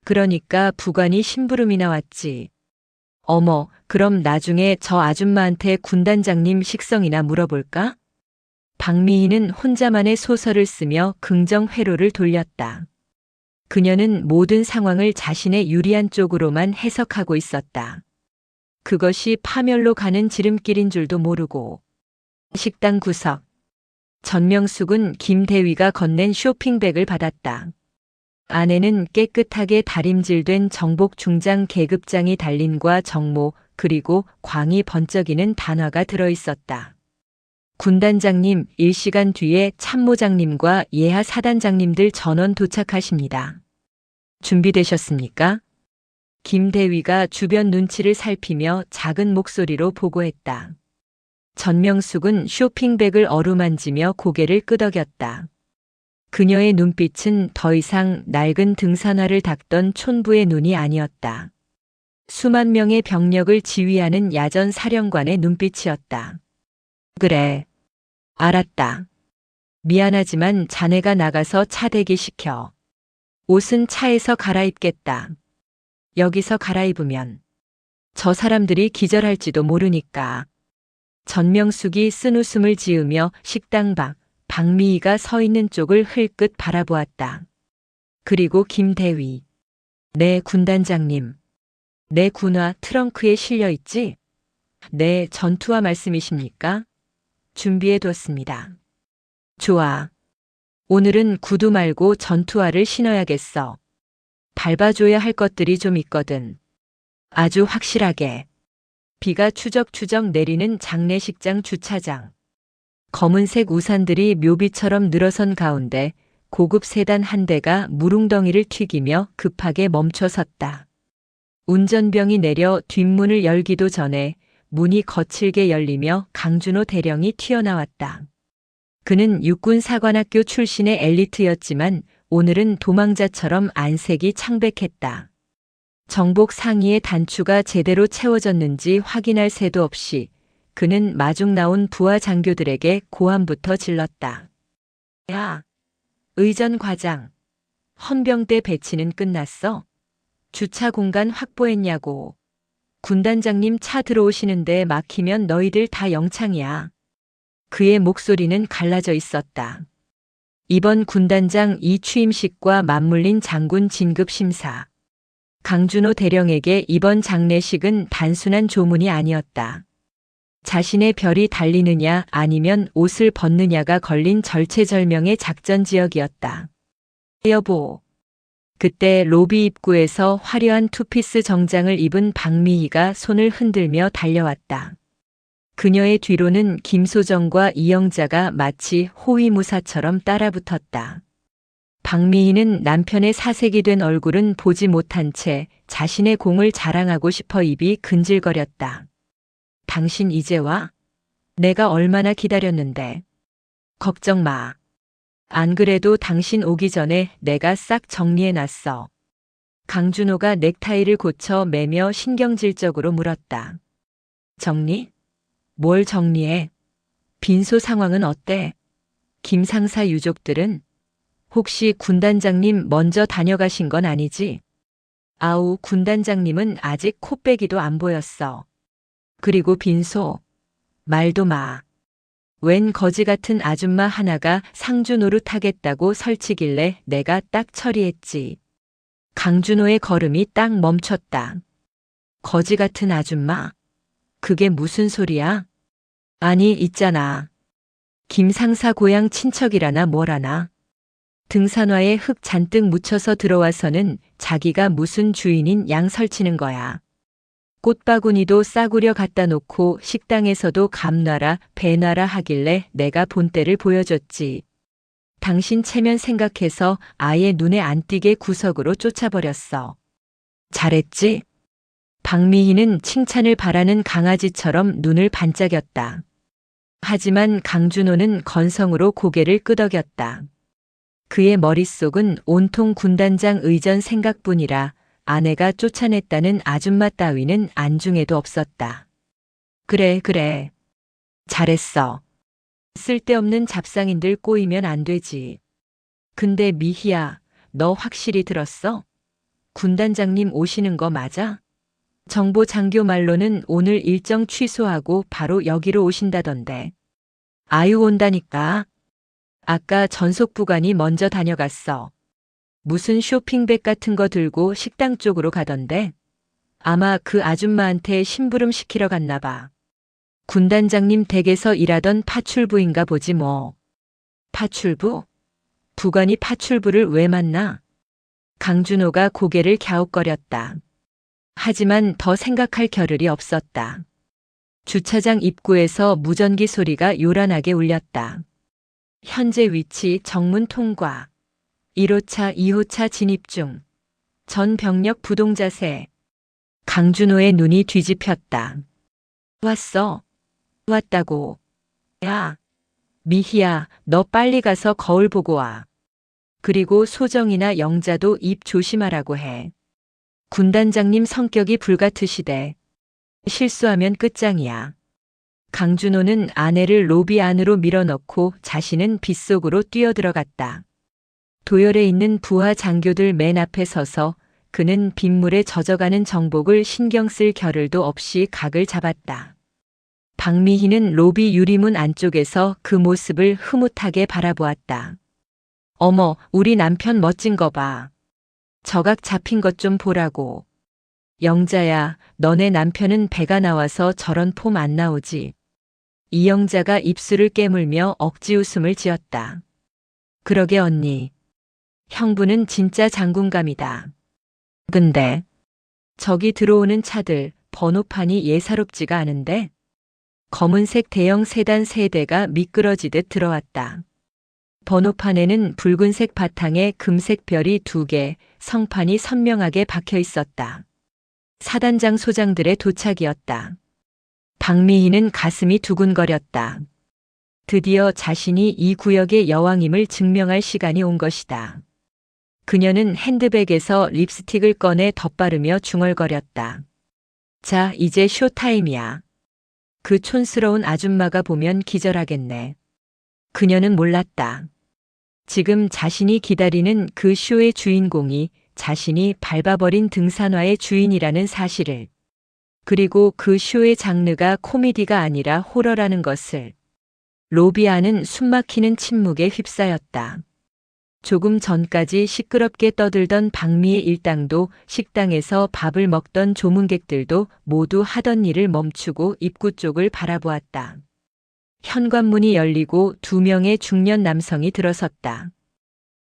[SPEAKER 1] 그러니까 부관이 심부름이나 왔지. 어머, 그럼 나중에 저 아줌마한테 군단장님 식성이나 물어볼까? 박미희는 혼자만의 소설을 쓰며 긍정 회로를 돌렸다. 그녀는 모든 상황을 자신의 유리한 쪽으로만 해석하고 있었다. 그것이 파멸로 가는 지름길인 줄도 모르고. 식당 구석. 전명숙은 김대위가 건넨 쇼핑백을 받았다. 안에는 깨끗하게 다림질된 정복 중장 계급장이 달린과 정모 그리고 광이 번쩍이는 단화가 들어있었다. 군단장님, 1시간 뒤에 참모장님과 예하 사단장님들 전원 도착하십니다. 준비되셨습니까? 김대위가 주변 눈치를 살피며 작은 목소리로 보고했다. 전명숙은 쇼핑백을 어루만지며 고개를 끄덕였다. 그녀의 눈빛은 더 이상 낡은 등산화를 닦던 촌부의 눈이 아니었다. 수만 명의 병력을 지휘하는 야전 사령관의 눈빛이었다. 그래. 알았다. 미안하지만 자네가 나가서 차 대기시켜. 옷은 차에서 갈아입겠다. 여기서 갈아입으면 저 사람들이 기절할지도 모르니까. 전명숙이 쓴웃음을 지으며 식당 밖 박미희가 서 있는 쪽을 흘끗 바라보았다. 그리고 김대위. 네, 군단장님. 내 군화 트렁크에 실려 있지? 네, 전투화 말씀이십니까? 준비해뒀습니다. 좋아. 오늘은 구두 말고 전투화를 신어야겠어. 밟아줘야 할 것들이 좀 있거든. 아주 확실하게. 비가 추적추적 내리는 장례식장 주차장. 검은색 우산들이 묘비처럼 늘어선 가운데 고급 세단 한 대가 무릉덩이를 튀기며 급하게 멈춰 섰다. 운전병이 내려 뒷문을 열기도 전에 문이 거칠게 열리며 강준호 대령이 튀어나왔다. 그는 육군사관학교 출신의 엘리트였지만 오늘은 도망자처럼 안색이 창백했다. 정복 상의의 단추가 제대로 채워졌는지 확인할 새도 없이 그는 마중 나온 부하 장교들에게 고함부터 질렀다. 야, 의전 과장. 헌병대 배치는 끝났어? 주차 공간 확보했냐고. 군단장님 차 들어오시는데 막히면 너희들 다 영창이야. 그의 목소리는 갈라져 있었다. 이번 군단장 이 취임식과 맞물린 장군 진급 심사. 강준호 대령에게 이번 장례식은 단순한 조문이 아니었다. 자신의 별이 달리느냐 아니면 옷을 벗느냐가 걸린 절체절명의 작전 지역이었다. 여보. 그때 로비 입구에서 화려한 투피스 정장을 입은 박미희가 손을 흔들며 달려왔다. 그녀의 뒤로는 김소정과 이영자가 마치 호위무사처럼 따라붙었다. 박미희는 남편의 사색이 된 얼굴은 보지 못한 채 자신의 공을 자랑하고 싶어 입이 근질거렸다. 당신 이제 와? 내가 얼마나 기다렸는데. 걱정 마. 안 그래도 당신 오기 전에 내가 싹 정리해놨어. 강준호가 넥타이를 고쳐 매며 신경질적으로 물었다. 정리? 뭘 정리해? 빈소 상황은 어때? 김 상사 유족들은? 혹시 군단장님 먼저 다녀가신 건 아니지? 아우, 군단장님은 아직 코빼기도 안 보였어. 그리고 빈소? 말도 마. 웬 거지 같은 아줌마 하나가 상주 노릇하겠다고 설치길래 내가 딱 처리했지. 강준호의 걸음이 딱 멈췄다. 거지 같은 아줌마? 그게 무슨 소리야? 아니, 있잖아. 김 상사 고향 친척이라나 뭐라나. 등산화에 흙 잔뜩 묻혀서 들어와서는 자기가 무슨 주인인 양 설치는 거야. 꽃바구니도 싸구려 갖다 놓고 식당에서도 감놔라 배놔라 하길래 내가 본때를 보여줬지. 당신 체면 생각해서 아예 눈에 안 띄게 구석으로 쫓아버렸어. 잘했지? 박미희는 칭찬을 바라는 강아지처럼 눈을 반짝였다. 하지만 강준호는 건성으로 고개를 끄덕였다. 그의 머릿속은 온통 군단장 의전 생각뿐이라 아내가 쫓아냈다는 아줌마 따위는 안중에도 없었다. 그래. 잘했어. 쓸데없는 잡상인들 꼬이면 안 되지. 근데 미희야, 너 확실히 들었어? 군단장님 오시는 거 맞아? 정보 장교 말로는 오늘 일정 취소하고 바로 여기로 오신다던데. 아유, 온다니까. 아까 전속부관이 먼저 다녀갔어. 무슨 쇼핑백 같은 거 들고 식당 쪽으로 가던데. 아마 그 아줌마한테 심부름 시키러 갔나 봐. 군단장님 댁에서 일하던 파출부인가 보지 뭐. 파출부? 부관이 파출부를 왜 만나? 강준호가 고개를 갸웃거렸다. 하지만 더 생각할 겨를이 없었다. 주차장 입구에서 무전기 소리가 요란하게 울렸다. 현재 위치 정문 통과. 1호차, 2호차 진입 중. 전 병력 부동 자세. 강준호의 눈이 뒤집혔다. 왔어. 왔다고. 야, 미희야, 너 빨리 가서 거울 보고 와. 그리고 소정이나 영자도 입 조심하라고 해. 군단장님 성격이 불같으시대. 실수하면 끝장이야. 강준호는 아내를 로비 안으로 밀어넣고 자신은 빗속으로 뛰어들어갔다. 도열에 있는 부하 장교들 맨 앞에 서서 그는 빗물에 젖어가는 정복을 신경 쓸 겨를도 없이 각을 잡았다. 박미희는 로비 유리문 안쪽에서 그 모습을 흐뭇하게 바라보았다. 어머, 우리 남편 멋진 거 봐. 저각 잡힌 것 좀 보라고. 영자야, 너네 남편은 배가 나와서 저런 폼 안 나오지. 이영자가 입술을 깨물며 억지 웃음을 지었다. 그러게 언니. 형부는 진짜 장군감이다. 근데 저기 들어오는 차들 번호판이 예사롭지가 않은데? 검은색 대형 세단 3대가 미끄러지듯 들어왔다. 번호판에는 붉은색 바탕에 금색 별이 2개, 성판이 선명하게 박혀 있었다. 사단장 소장들의 도착이었다. 박미희는 가슴이 두근거렸다. 드디어 자신이 이 구역의 여왕임을 증명할 시간이 온 것이다. 그녀는 핸드백에서 립스틱을 꺼내 덧바르며 중얼거렸다. 자, 이제 쇼타임이야. 그 촌스러운 아줌마가 보면 기절하겠네. 그녀는 몰랐다. 지금 자신이 기다리는 그 쇼의 주인공이 자신이 밟아버린 등산화의 주인이라는 사실을, 그리고 그 쇼의 장르가 코미디가 아니라 호러라는 것을. 로비 안은 숨막히는 침묵에 휩싸였다. 조금 전까지 시끄럽게 떠들던 박미의 일당도 식당에서 밥을 먹던 조문객들도 모두 하던 일을 멈추고 입구 쪽을 바라보았다. 현관문이 열리고 2명의 중년 남성이 들어섰다.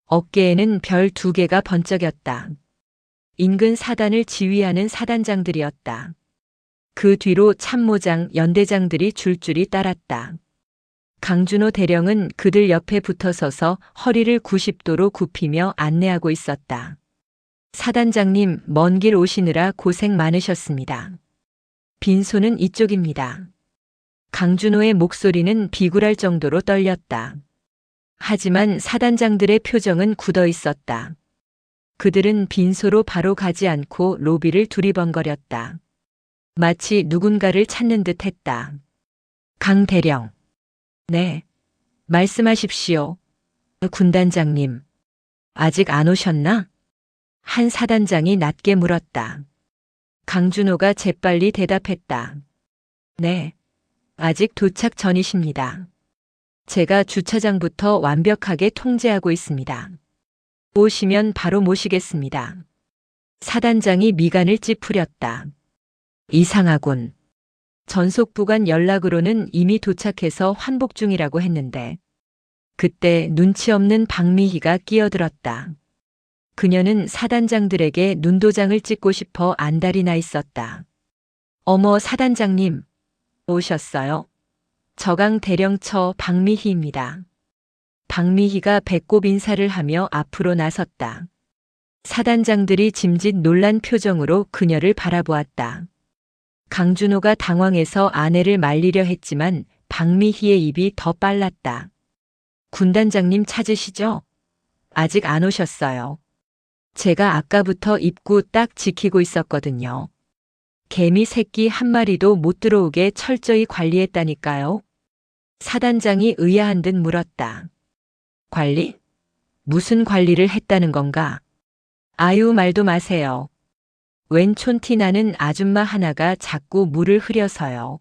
[SPEAKER 1] 어깨에는 별 2개가 번쩍였다. 인근 사단을 지휘하는 사단장들이었다. 그 뒤로 참모장, 연대장들이 줄줄이 따랐다. 강준호 대령은 그들 옆에 붙어서서 허리를 90도로 굽히며 안내하고 있었다. 사단장님, 먼 길 오시느라 고생 많으셨습니다. 빈소는 이쪽입니다. 강준호의 목소리는 비굴할 정도로 떨렸다. 하지만 사단장들의 표정은 굳어 있었다. 그들은 빈소로 바로 가지 않고 로비를 두리번거렸다. 마치 누군가를 찾는 듯 했다. 강 대령. 네. 말씀하십시오. 군단장님. 아직 안 오셨나? 한 사단장이 낮게 물었다. 강준호가 재빨리 대답했다. 네. 아직 도착 전이십니다. 제가 주차장부터 완벽하게 통제하고 있습니다. 오시면 바로 모시겠습니다. 사단장이 미간을 찌푸렸다. 이상하군. 전속부관 연락으로는 이미 도착해서 환복 중이라고 했는데. 그때 눈치 없는 박미희가 끼어들었다. 그녀는 사단장들에게 눈도장을 찍고 싶어 안달이 나 있었다. 어머, 사단장님. 오셨어요? 저강 대령처 박미희입니다. 박미희가 배꼽 인사를 하며 앞으로 나섰다. 사단장들이 짐짓 놀란 표정으로 그녀를 바라보았다. 강준호가 당황해서 아내를 말리려 했지만 박미희의 입이 더 빨랐다. 군단장님 찾으시죠? 아직 안 오셨어요. 제가 아까부터 입구 딱 지키고 있었거든요. 개미 새끼 한 마리도 못 들어오게 철저히 관리했다니까요. 사단장이 의아한 듯 물었다. 관리? 무슨 관리를 했다는 건가? 아유, 말도 마세요. 웬 촌티 나는 아줌마 하나가 자꾸 물을 흐려서요.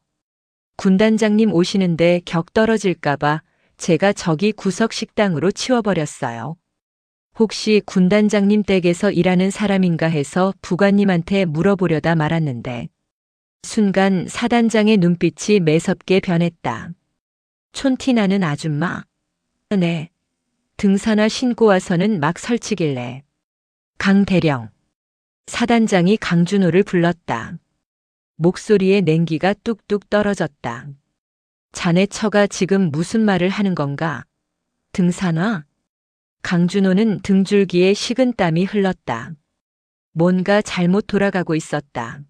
[SPEAKER 1] 군단장님 오시는데 격 떨어질까봐 제가 저기 구석 식당으로 치워버렸어요. 혹시 군단장님 댁에서 일하는 사람인가 해서 부관님한테 물어보려다 말았는데. 순간 사단장의 눈빛이 매섭게 변했다. 촌티 나는 아줌마? 네, 등산화 신고 와서는 막 설치길래 강 대령. 사단장이 강준호를 불렀다. 목소리에 냉기가 뚝뚝 떨어졌다. 자네 처가 지금 무슨 말을 하는 건가? 등산화? 강준호는 등줄기에 식은 땀이 흘렀다. 뭔가 잘못 돌아가고 있었다.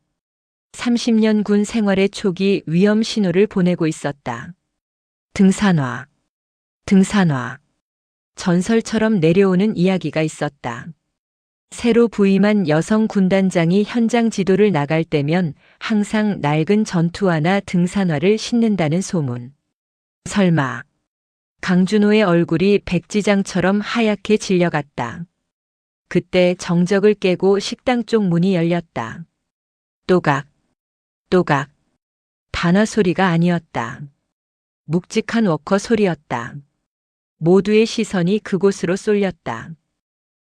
[SPEAKER 1] 30년 군 생활의 초기 위험 신호를 보내고 있었다. 등산화. 등산화. 전설처럼 내려오는 이야기가 있었다. 새로 부임한 여성 군단장이 현장 지도를 나갈 때면 항상 낡은 전투화나 등산화를 신는다는 소문. 설마. 강준호의 얼굴이 백지장처럼 하얗게 질려갔다. 그때 정적을 깨고 식당 쪽 문이 열렸다. 또각, 또각. 단화 소리가 아니었다. 묵직한 워커 소리였다. 모두의 시선이 그곳으로 쏠렸다.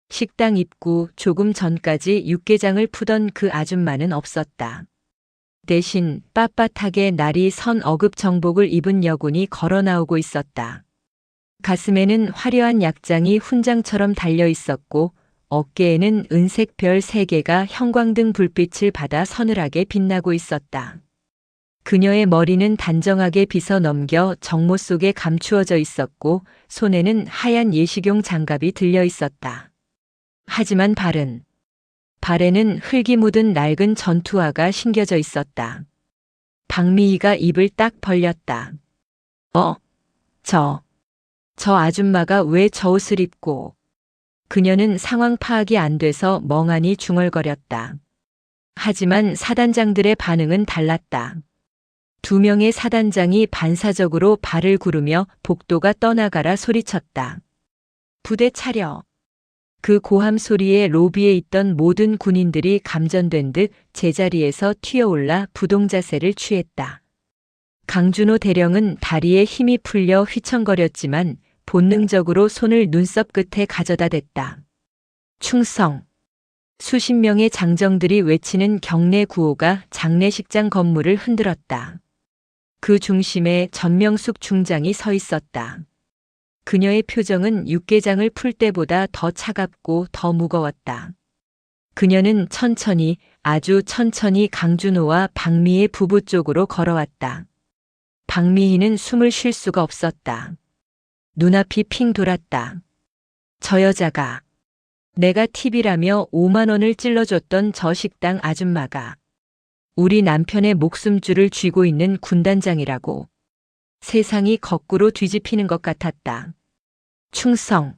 [SPEAKER 1] 식당 입구 조금 전까지 육개장을 푸던 그 아줌마는 없었다. 대신 빳빳하게 날이 선 어급 정복을 입은 여군이 걸어 나오고 있었다. 가슴에는 화려한 약장이 훈장처럼 달려 있었고 어깨에는 은색 별 3개가 형광등 불빛을 받아 서늘하게 빛나고 있었다. 그녀의 머리는 단정하게 빗어 넘겨 정모 속에 감추어져 있었고 손에는 하얀 예식용 장갑이 들려 있었다. 하지만 발에는 흙이 묻은 낡은 전투화가 신겨져 있었다. 박미희가 입을 딱 벌렸다. 저 아줌마가 왜 저 옷을 입고. 그녀는 상황 파악이 안 돼서 멍하니 중얼거렸다. 하지만 사단장들의 반응은 달랐다. 2명의 사단장이 반사적으로 발을 구르며 복도가 떠나가라 소리쳤다. 부대 차려. 그 고함 소리에 로비에 있던 모든 군인들이 감전된 듯 제자리에서 튀어올라 부동자세를 취했다. 강준호 대령은 다리에 힘이 풀려 휘청거렸지만 본능적으로 손을 눈썹 끝에 가져다 댔다. 충성. 수십 명의 장정들이 외치는 경례 구호가 장례식장 건물을 흔들었다. 그 중심에 전명숙 중장이 서 있었다. 그녀의 표정은 육개장을 풀 때보다 더 차갑고 더 무거웠다. 그녀는 천천히, 아주 천천히 강준호와 박미의 부부 쪽으로 걸어왔다. 박미희는 숨을 쉴 수가 없었다. 눈앞이 핑 돌았다. 저 여자가 내가 팁이라며 5만 원을 찔러줬던 저 식당 아줌마가 우리 남편의 목숨줄을 쥐고 있는 군단장이라고. 세상이 거꾸로 뒤집히는 것 같았다. 충성.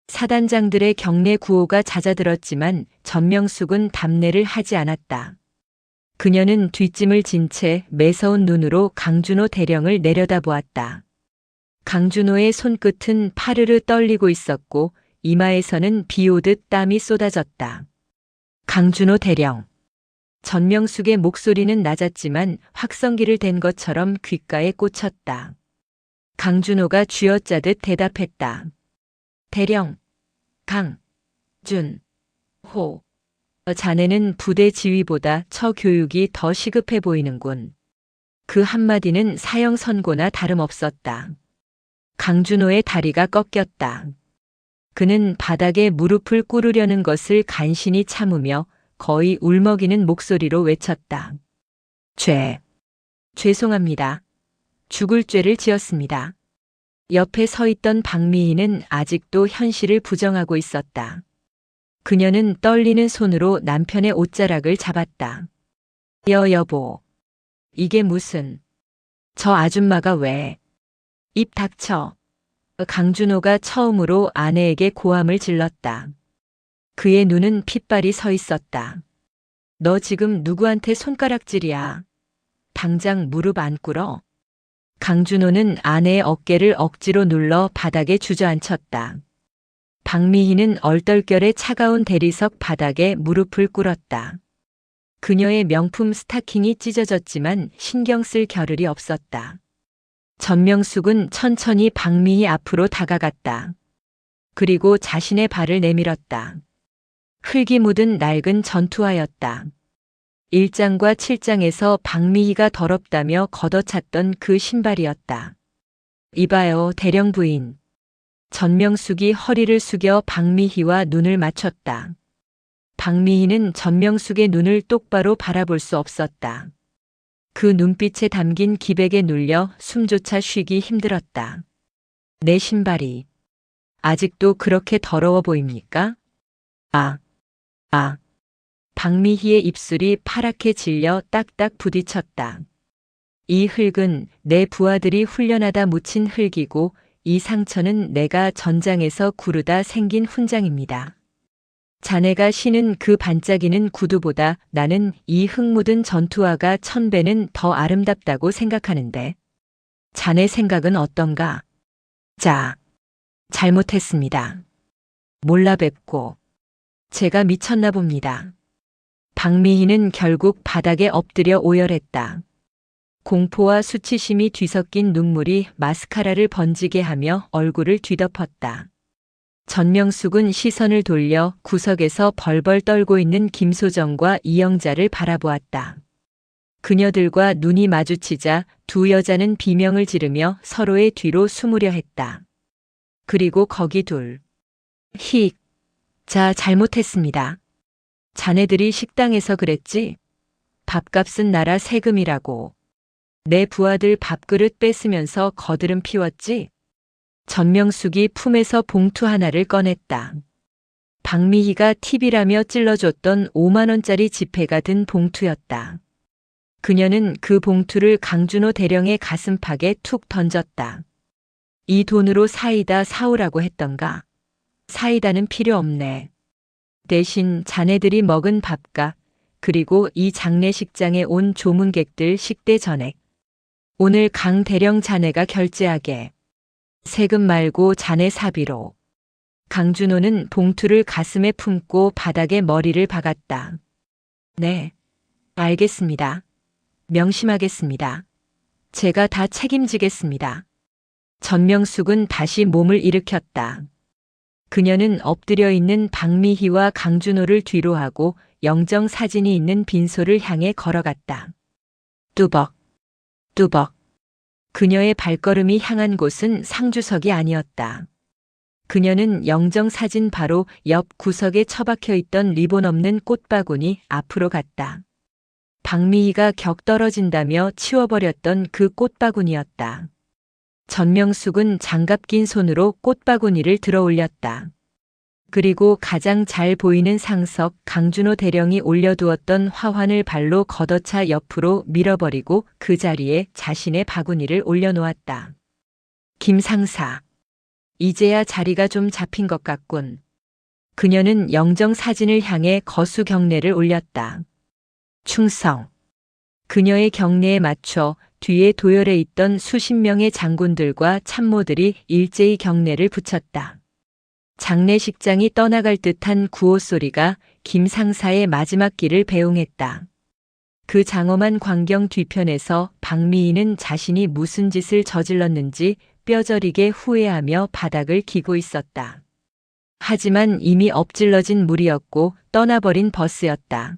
[SPEAKER 1] 사단장들의 경례 구호가 잦아들었지만 전명숙은 답례를 하지 않았다. 그녀는 뒷짐을 진 채 매서운 눈으로 강준호 대령을 내려다보았다. 강준호의 손끝은 파르르 떨리고 있었고 이마에서는 비 오듯 땀이 쏟아졌다. 강준호 대령. 전명숙의 목소리는 낮았지만 확성기를 댄 것처럼 귓가에 꽂혔다. 강준호가 쥐어짜듯 대답했다. 대령. 호. 자네는 부대 지휘보다 처 교육이 더 시급해 보이는군. 그 한마디는 사형 선고나 다름없었다. 강준호의 다리가 꺾였다. 그는 바닥에 무릎을 꿇으려는 것을 간신히 참으며 거의 울먹이는 목소리로 외쳤다. 죄송합니다. 죽을 죄를 지었습니다. 옆에 서 있던 박미희는 아직도 현실을 부정하고 있었다. 그녀는 떨리는 손으로 남편의 옷자락을 잡았다. 여보. 이게 무슨. 저 아줌마가 왜. 입 닥쳐. 강준호가 처음으로 아내에게 고함을 질렀다. 그의 눈은 핏발이 서 있었다. 너 지금 누구한테 손가락질이야. 당장 무릎 안 꿇어. 강준호는 아내의 어깨를 억지로 눌러 바닥에 주저앉혔다. 박미희는 얼떨결에 차가운 대리석 바닥에 무릎을 꿇었다. 그녀의 명품 스타킹이 찢어졌지만 신경 쓸 겨를이 없었다. 전명숙은 천천히 박미희 앞으로 다가갔다. 그리고 자신의 발을 내밀었다. 흙이 묻은 낡은 전투화였다. 1장과 7장에서 박미희가 더럽다며 걷어찼던 그 신발이었다. 이봐요, 대령 부인. 전명숙이 허리를 숙여 박미희와 눈을 맞췄다. 박미희는 전명숙의 눈을 똑바로 바라볼 수 없었다. 그 눈빛에 담긴 기백에 눌려 숨조차 쉬기 힘들었다. 내 신발이 아직도 그렇게 더러워 보입니까? 아, 아. 박미희의 입술이 파랗게 질려 딱딱 부딪혔다. 이 흙은 내 부하들이 훈련하다 묻힌 흙이고 이 상처는 내가 전장에서 구르다 생긴 훈장입니다. 자네가 신은 그 반짝이는 구두보다 나는 이 흙 묻은 전투화가 1000배는 더 아름답다고 생각하는데 자네 생각은 어떤가? 자, 잘못했습니다. 몰라 뵙고 제가 미쳤나 봅니다. 박미희는 결국 바닥에 엎드려 오열했다. 공포와 수치심이 뒤섞인 눈물이 마스카라를 번지게 하며 얼굴을 뒤덮었다. 전명숙은 시선을 돌려 구석에서 벌벌 떨고 있는 김소정과 이영자를 바라보았다. 그녀들과 눈이 마주치자 두 여자는 비명을 지르며 서로의 뒤로 숨으려 했다. 그리고 거기 둘. 힉. 자, 잘못했습니다. 자네들이 식당에서 그랬지? 밥값은 나라 세금이라고. 내 부하들 밥그릇 뺏으면서 거드름 피웠지? 전명숙이 품에서 봉투 하나를 꺼냈다. 박미희가 팁이라며 찔러줬던 5만원짜리 지폐가 든 봉투였다. 그녀는 그 봉투를 강준호 대령의 가슴팍에 툭 던졌다. 이 돈으로 사이다 사오라고 했던가? 사이다는 필요 없네. 대신 자네들이 먹은 밥값, 그리고 이 장례식장에 온 조문객들 식대 전액. 오늘 강 대령 자네가 결제하게. 세금 말고 자네 사비로. 강준호는 봉투를 가슴에 품고 바닥에 머리를 박았다. 네, 알겠습니다. 명심하겠습니다. 제가 다 책임지겠습니다. 전명숙은 다시 몸을 일으켰다. 그녀는 엎드려 있는 박미희와 강준호를 뒤로 하고 영정 사진이 있는 빈소를 향해 걸어갔다. 뚜벅, 뚜벅. 그녀의 발걸음이 향한 곳은 상주석이 아니었다. 그녀는 영정 사진 바로 옆 구석에 처박혀 있던 리본 없는 꽃바구니 앞으로 갔다. 박미희가 격 떨어진다며 치워버렸던 그 꽃바구니였다. 전명숙은 장갑 낀 손으로 꽃바구니를 들어 올렸다. 그리고 가장 잘 보이는 상석 강준호 대령이 올려두었던 화환을 발로 걷어차 옆으로 밀어버리고 그 자리에 자신의 바구니를 올려놓았다. 김 상사. 이제야 자리가 좀 잡힌 것 같군. 그녀는 영정 사진을 향해 거수 경례를 올렸다. 충성. 그녀의 경례에 맞춰 뒤에 도열해 있던 수십 명의 장군들과 참모들이 일제히 경례를 붙였다. 장례식장이 떠나갈 듯한 구호 소리가 김 상사의 마지막 길을 배웅했다. 그 장엄한 광경 뒤편에서 박미희는 자신이 무슨 짓을 저질렀는지 뼈저리게 후회하며 바닥을 기고 있었다. 하지만 이미 엎질러진 물이었고 떠나버린 버스였다.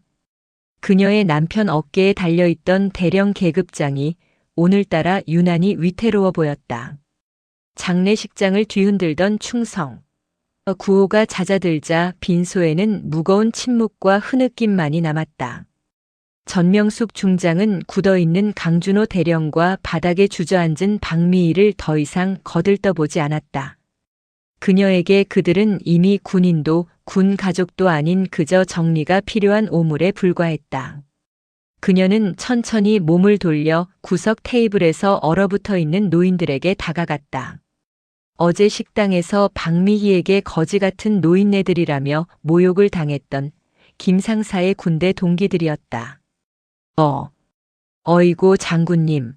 [SPEAKER 1] 그녀의 남편 어깨에 달려있던 대령 계급장이 오늘따라 유난히 위태로워 보였다. 장례식장을 뒤흔들던 충성. 구호가 잦아들자 빈소에는 무거운 침묵과 흐느낌만이 남았다. 전명숙 중장은 굳어있는 강준호 대령과 바닥에 주저앉은 박미희를 더 이상 거들떠보지 않았다. 그녀에게 그들은 이미 군인도 군 가족도 아닌 그저 정리가 필요한 오물에 불과했다. 그녀는 천천히 몸을 돌려 구석 테이블에서 얼어붙어 있는 노인들에게 다가갔다. 어제 식당에서 박미희에게 거지 같은 노인네들이라며 모욕을 당했던 김 상사의 군대 동기들이었다. 어이고 장군님.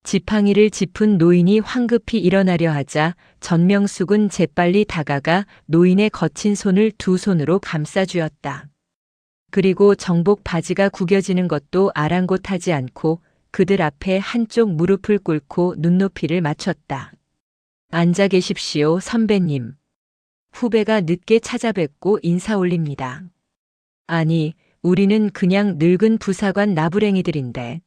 [SPEAKER 1] 지팡이를 짚은 노인이 황급히 일어나려 하자 전명숙은 재빨리 다가가 노인의 거친 손을 두 손으로 감싸주었다. 그리고 정복 바지가 구겨지는 것도 아랑곳하지 않고 그들 앞에 한쪽 무릎을 꿇고 눈높이를 맞췄다. 앉아 계십시오, 선배님. 후배가 늦게 찾아뵙고 인사 올립니다. 아니, 우리는 그냥 늙은 부사관 나부랭이들인데.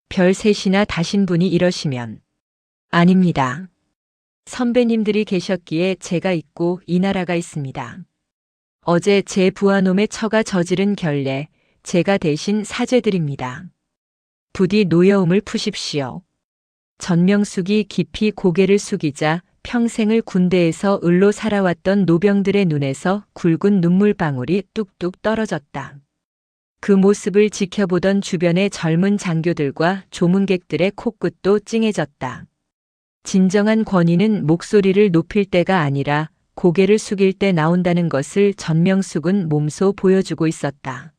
[SPEAKER 1] 별 셋이나 다신 분이 이러시면. 아닙니다. 선배님들이 계셨기에 제가 있고 이 나라가 있습니다. 어제 제 부하놈의 처가 저지른 결례, 제가 대신 사죄드립니다. 부디 노여움을 푸십시오. 전명숙이 깊이 고개를 숙이자 평생을 군대에서 을로 살아왔던 노병들의 눈에서 굵은 눈물방울이 뚝뚝 떨어졌다. 그 모습을 지켜보던 주변의 젊은 장교들과 조문객들의 코끝도 찡해졌다. 진정한 권위는 목소리를 높일 때가 아니라 고개를 숙일 때 나온다는 것을 전명숙은 몸소 보여주고 있었다.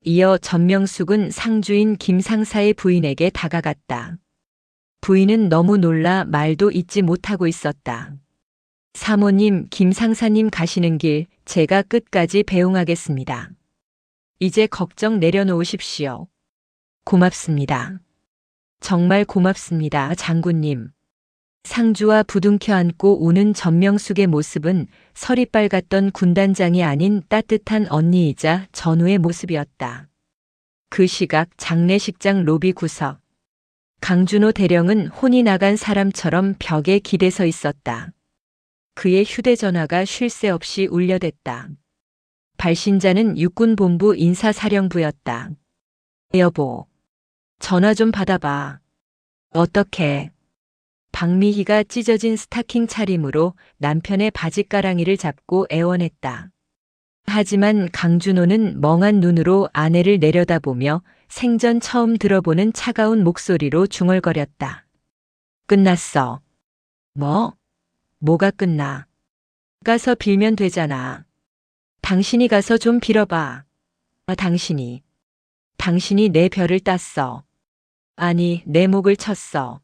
[SPEAKER 1] 이어 전명숙은 상주인 김상사의 부인에게 다가갔다. 부인은 너무 놀라 말도 잇지 못하고 있었다. 사모님, 김상사님 가시는 길 제가 끝까지 배웅하겠습니다. 이제 걱정 내려놓으십시오. 고맙습니다. 정말 고맙습니다, 장군님. 상주와 부둥켜 안고 우는 전명숙의 모습은 설이 빨갛던 군단장이 아닌 따뜻한 언니이자 전우의 모습이었다. 그 시각 장례식장 로비 구석. 강준호 대령은 혼이 나간 사람처럼 벽에 기대서 있었다. 그의 휴대전화가 쉴 새 없이 울려댔다. 발신자는 육군본부 인사사령부였다. 여보, 전화 좀 받아봐. 어떡해. 박미희가 찢어진 스타킹 차림으로 남편의 바지가랑이를 잡고 애원했다. 하지만 강준호는 멍한 눈으로 아내를 내려다보며 생전 처음 들어보는 차가운 목소리로 중얼거렸다. 끝났어. 뭐? 뭐가 끝나? 가서 빌면 되잖아. 당신이 가서 좀 빌어봐. 당신이 내 별을 땄어. 아니, 내 목을 쳤어.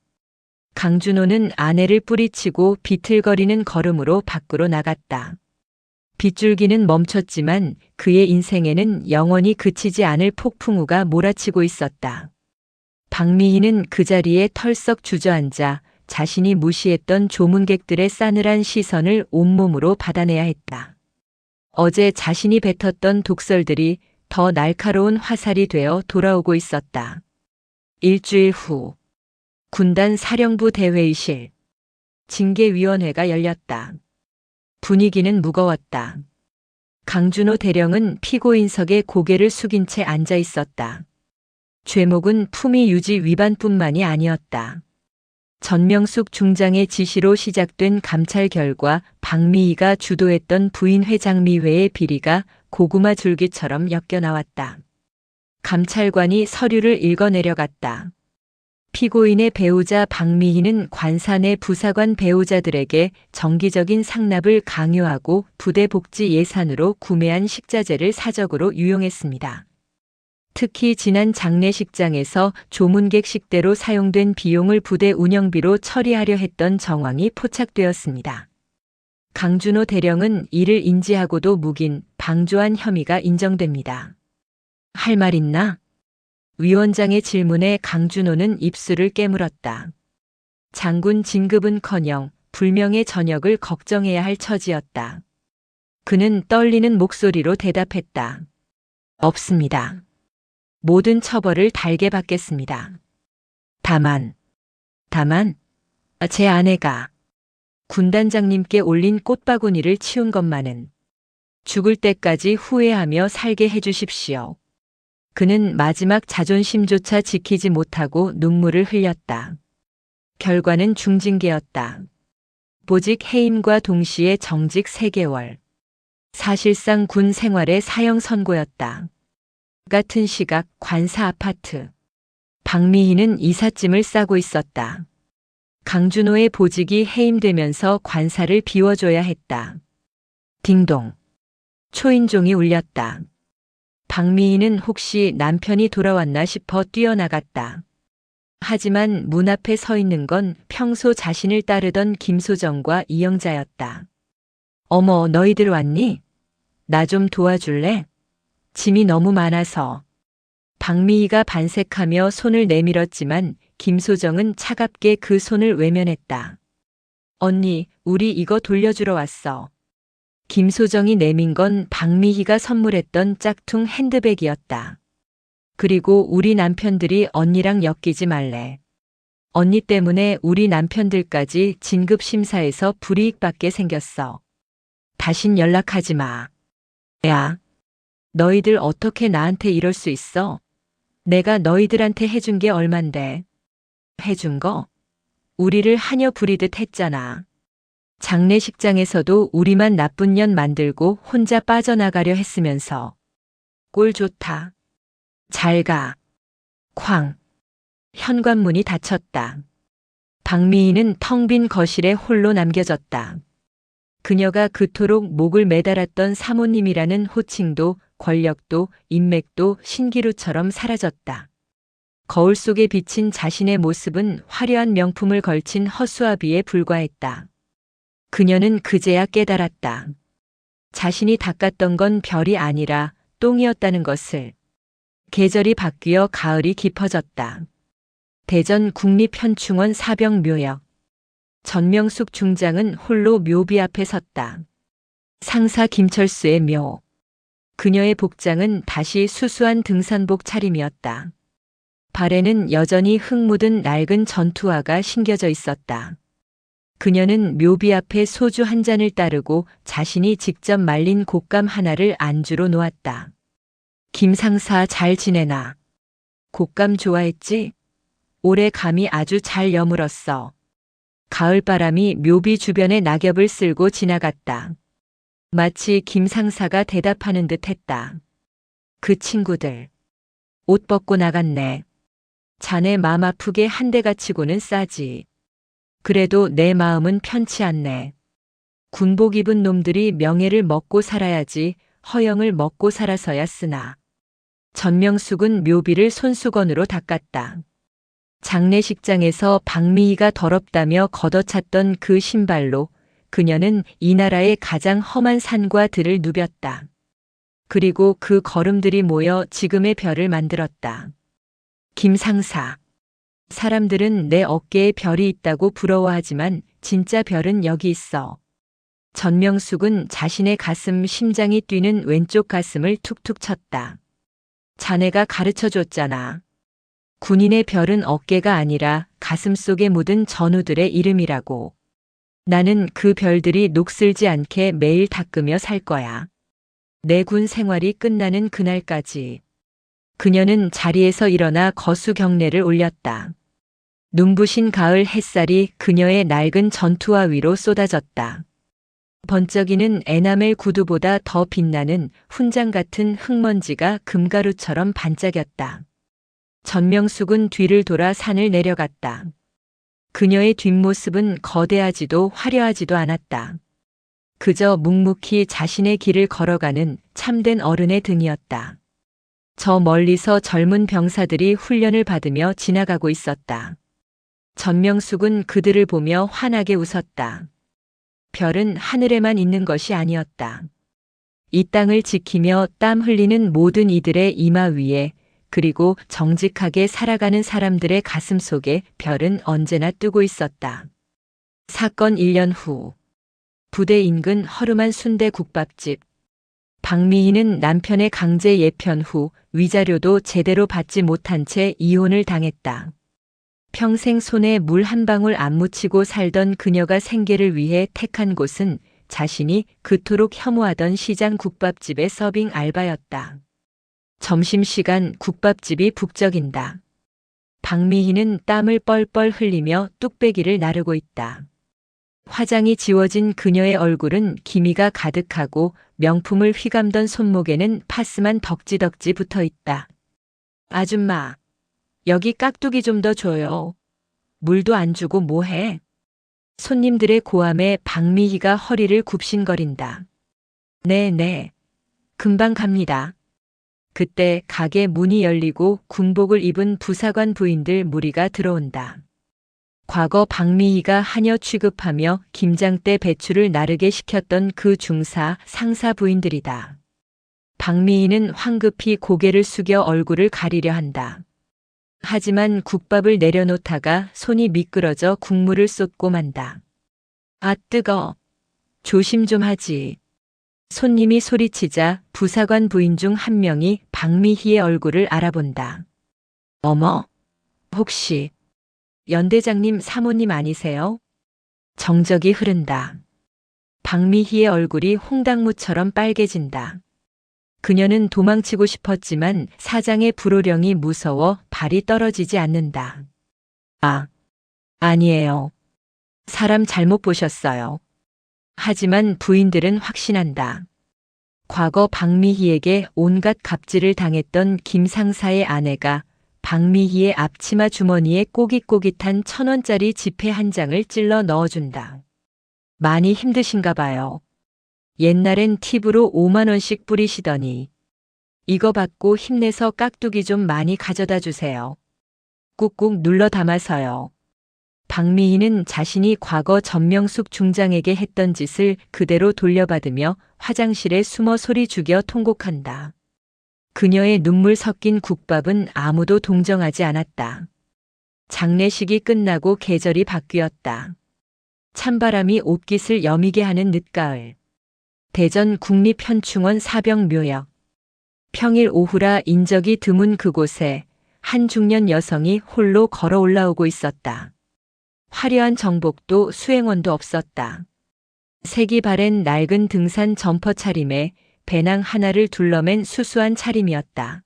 [SPEAKER 1] 강준호는 아내를 뿌리치고 비틀거리는 걸음으로 밖으로 나갔다. 빗줄기는 멈췄지만 그의 인생에는 영원히 그치지 않을 폭풍우가 몰아치고 있었다. 박미희는 그 자리에 털썩 주저앉아 자신이 무시했던 조문객들의 싸늘한 시선을 온몸으로 받아내야 했다. 어제 자신이 뱉었던 독설들이 더 날카로운 화살이 되어 돌아오고 있었다. 일주일 후 군단 사령부 대회의실. 징계위원회가 열렸다. 분위기는 무거웠다. 강준호 대령은 피고인석에 고개를 숙인 채 앉아 있었다. 죄목은 품위 유지 위반뿐만이 아니었다. 전명숙 중장의 지시로 시작된 감찰 결과 박미희가 주도했던 부인 회장미회의 비리가 고구마 줄기처럼 엮여나왔다. 감찰관이 서류를 읽어내려갔다. 피고인의 배우자 박미희는 관사 내 부사관 배우자들에게 정기적인 상납을 강요하고 부대 복지 예산으로 구매한 식자재를 사적으로 유용했습니다. 특히 지난 장례식장에서 조문객 식대로 사용된 비용을 부대 운영비로 처리하려 했던 정황이 포착되었습니다. 강준호 대령은 이를 인지하고도 묵인 방조한 혐의가 인정됩니다. 할 말 있나? 위원장의 질문에 강준호는 입술을 깨물었다. 장군 진급은커녕 불명의 전역을 걱정해야 할 처지였다. 그는 떨리는 목소리로 대답했다. 없습니다. 모든 처벌을 달게 받겠습니다. 다만 제 아내가 군단장님께 올린 꽃바구니를 치운 것만은 죽을 때까지 후회하며 살게 해주십시오. 그는 마지막 자존심조차 지키지 못하고 눈물을 흘렸다. 결과는 중징계였다. 보직 해임과 동시에 정직 3개월. 사실상 군 생활의 사형 선고였다. 같은 시각 관사 아파트. 박미희는 이삿짐을 싸고 있었다. 강준호의 보직이 해임되면서 관사를 비워줘야 했다. 딩동. 초인종이 울렸다. 박미희는 혹시 남편이 돌아왔나 싶어 뛰어나갔다. 하지만 문 앞에 서 있는 건 평소 자신을 따르던 김소정과 이영자였다. 어머, 너희들 왔니? 나 좀 도와줄래? 짐이 너무 많아서. 박미희가 반색하며 손을 내밀었지만 김소정은 차갑게 그 손을 외면했다. 언니, 우리 이거 돌려주러 왔어. 김소정이 내민 건 박미희가 선물했던 짝퉁 핸드백이었다. 그리고 우리 남편들이 언니랑 엮이지 말래. 언니 때문에 우리 남편들까지 진급 심사에서 불이익 받게 생겼어. 다신 연락하지 마. 야, 너희들 어떻게 나한테 이럴 수 있어? 내가 너희들한테 해준 게 얼만데. 해준 거? 우리를 하녀 부리듯 했잖아. 장례식장에서도 우리만 나쁜 년 만들고 혼자 빠져나가려 했으면서. 꼴 좋다. 잘 가. 쾅. 현관문이 닫혔다. 박미희는 텅 빈 거실에 홀로 남겨졌다. 그녀가 그토록 목을 매달았던 사모님이라는 호칭도 권력도 인맥도 신기루처럼 사라졌다. 거울 속에 비친 자신의 모습은 화려한 명품을 걸친 허수아비에 불과했다. 그녀는 그제야 깨달았다. 자신이 닦았던 건 별이 아니라 똥이었다는 것을. 계절이 바뀌어 가을이 깊어졌다. 대전 국립현충원 사병묘역. 전명숙 중장은 홀로 묘비 앞에 섰다. 상사 김철수의 묘. 그녀의 복장은 다시 수수한 등산복 차림이었다. 발에는 여전히 흙 묻은 낡은 전투화가 신겨져 있었다. 그녀는 묘비 앞에 소주 한 잔을 따르고 자신이 직접 말린 곶감 하나를 안주로 놓았다. 김 상사 잘 지내나? 곶감 좋아했지? 올해 감이 아주 잘 여물었어. 가을바람이 묘비 주변의 낙엽을 쓸고 지나갔다. 마치 김 상사가 대답하는 듯 했다. 그 친구들. 옷 벗고 나갔네. 자네 맘 아프게 한 대 갖추고는 싸지. 그래도 내 마음은 편치 않네. 군복 입은 놈들이 명예를 먹고 살아야지 허영을 먹고 살아서야 쓰나. 전명숙은 묘비를 손수건으로 닦았다. 장례식장에서 박미희가 더럽다며 걷어찼던 그 신발로 그녀는 이 나라의 가장 험한 산과 들을 누볐다. 그리고 그 걸음들이 모여 지금의 별을 만들었다. 김 상사. 사람들은 내 어깨에 별이 있다고 부러워하지만 진짜 별은 여기 있어. 전명숙은 자신의 가슴 심장이 뛰는 왼쪽 가슴을 툭툭 쳤다. 자네가 가르쳐 줬잖아. 군인의 별은 어깨가 아니라 가슴 속에 묻은 전우들의 이름이라고. 나는 그 별들이 녹슬지 않게 매일 닦으며 살 거야. 내 군 생활이 끝나는 그날까지. 그녀는 자리에서 일어나 거수 경례를 올렸다. 눈부신 가을 햇살이 그녀의 낡은 전투화 위로 쏟아졌다. 번쩍이는 에나멜 구두보다 더 빛나는 훈장 같은 흙먼지가 금가루처럼 반짝였다. 전명숙은 뒤를 돌아 산을 내려갔다. 그녀의 뒷모습은 거대하지도 화려하지도 않았다. 그저 묵묵히 자신의 길을 걸어가는 참된 어른의 등이었다. 저 멀리서 젊은 병사들이 훈련을 받으며 지나가고 있었다. 전명숙은 그들을 보며 환하게 웃었다. 별은 하늘에만 있는 것이 아니었다. 이 땅을 지키며 땀 흘리는 모든 이들의 이마 위에 그리고 정직하게 살아가는 사람들의 가슴 속에 별은 언제나 뜨고 있었다. 사건 1년 후 부대 인근 허름한 순대 국밥집. 박미희는 남편의 강제 예편 후 위자료도 제대로 받지 못한 채 이혼을 당했다. 평생 손에 물 한 방울 안 묻히고 살던 그녀가 생계를 위해 택한 곳은 자신이 그토록 혐오하던 시장 국밥집의 서빙 알바였다. 점심시간 국밥집이 북적인다. 박미희는 땀을 뻘뻘 흘리며 뚝배기를 나르고 있다. 화장이 지워진 그녀의 얼굴은 기미가 가득하고 명품을 휘감던 손목에는 파스만 덕지덕지 붙어 있다. 아줌마, 여기 깍두기 좀 더 줘요. 물도 안 주고 뭐해? 손님들의 고함에 박미희가 허리를 굽신거린다. 네. 금방 갑니다. 그때 가게 문이 열리고 군복을 입은 부사관 부인들 무리가 들어온다. 과거 박미희가 하녀 취급하며 김장대 배추를 나르게 시켰던 그 중사 상사 부인들이다. 박미희는 황급히 고개를 숙여 얼굴을 가리려 한다. 하지만 국밥을 내려놓다가 손이 미끄러져 국물을 쏟고 만다. 아 뜨거. 조심 좀 하지. 손님이 소리치자 부사관 부인 중 한 명이 박미희의 얼굴을 알아본다. 어머, 혹시 연대장님 사모님 아니세요? 정적이 흐른다. 박미희의 얼굴이 홍당무처럼 빨개진다. 그녀는 도망치고 싶었지만 사장의 불호령이 무서워 발이 떨어지지 않는다. 아, 아니에요. 사람 잘못 보셨어요. 하지만 부인들은 확신한다. 과거 박미희에게 온갖 갑질을 당했던 김 상사의 아내가 박미희의 앞치마 주머니에 꼬깃꼬깃한 1,000원짜리 지폐 한 장을 찔러 넣어준다. 많이 힘드신가 봐요. 옛날엔 팁으로 5만 원씩 뿌리시더니 이거 받고 힘내서 깍두기 좀 많이 가져다 주세요. 꾹꾹 눌러 담아서요. 박미희는 자신이 과거 전명숙 중장에게 했던 짓을 그대로 돌려받으며 화장실에 숨어 소리 죽여 통곡한다. 그녀의 눈물 섞인 국밥은 아무도 동정하지 않았다. 장례식이 끝나고 계절이 바뀌었다. 찬바람이 옷깃을 여미게 하는 늦가을. 대전 국립현충원 사병묘역. 평일 오후라 인적이 드문 그곳에 한 중년 여성이 홀로 걸어 올라오고 있었다. 화려한 정복도 수행원도 없었다. 색이 바랜 낡은 등산 점퍼 차림에 배낭 하나를 둘러맨 수수한 차림이었다.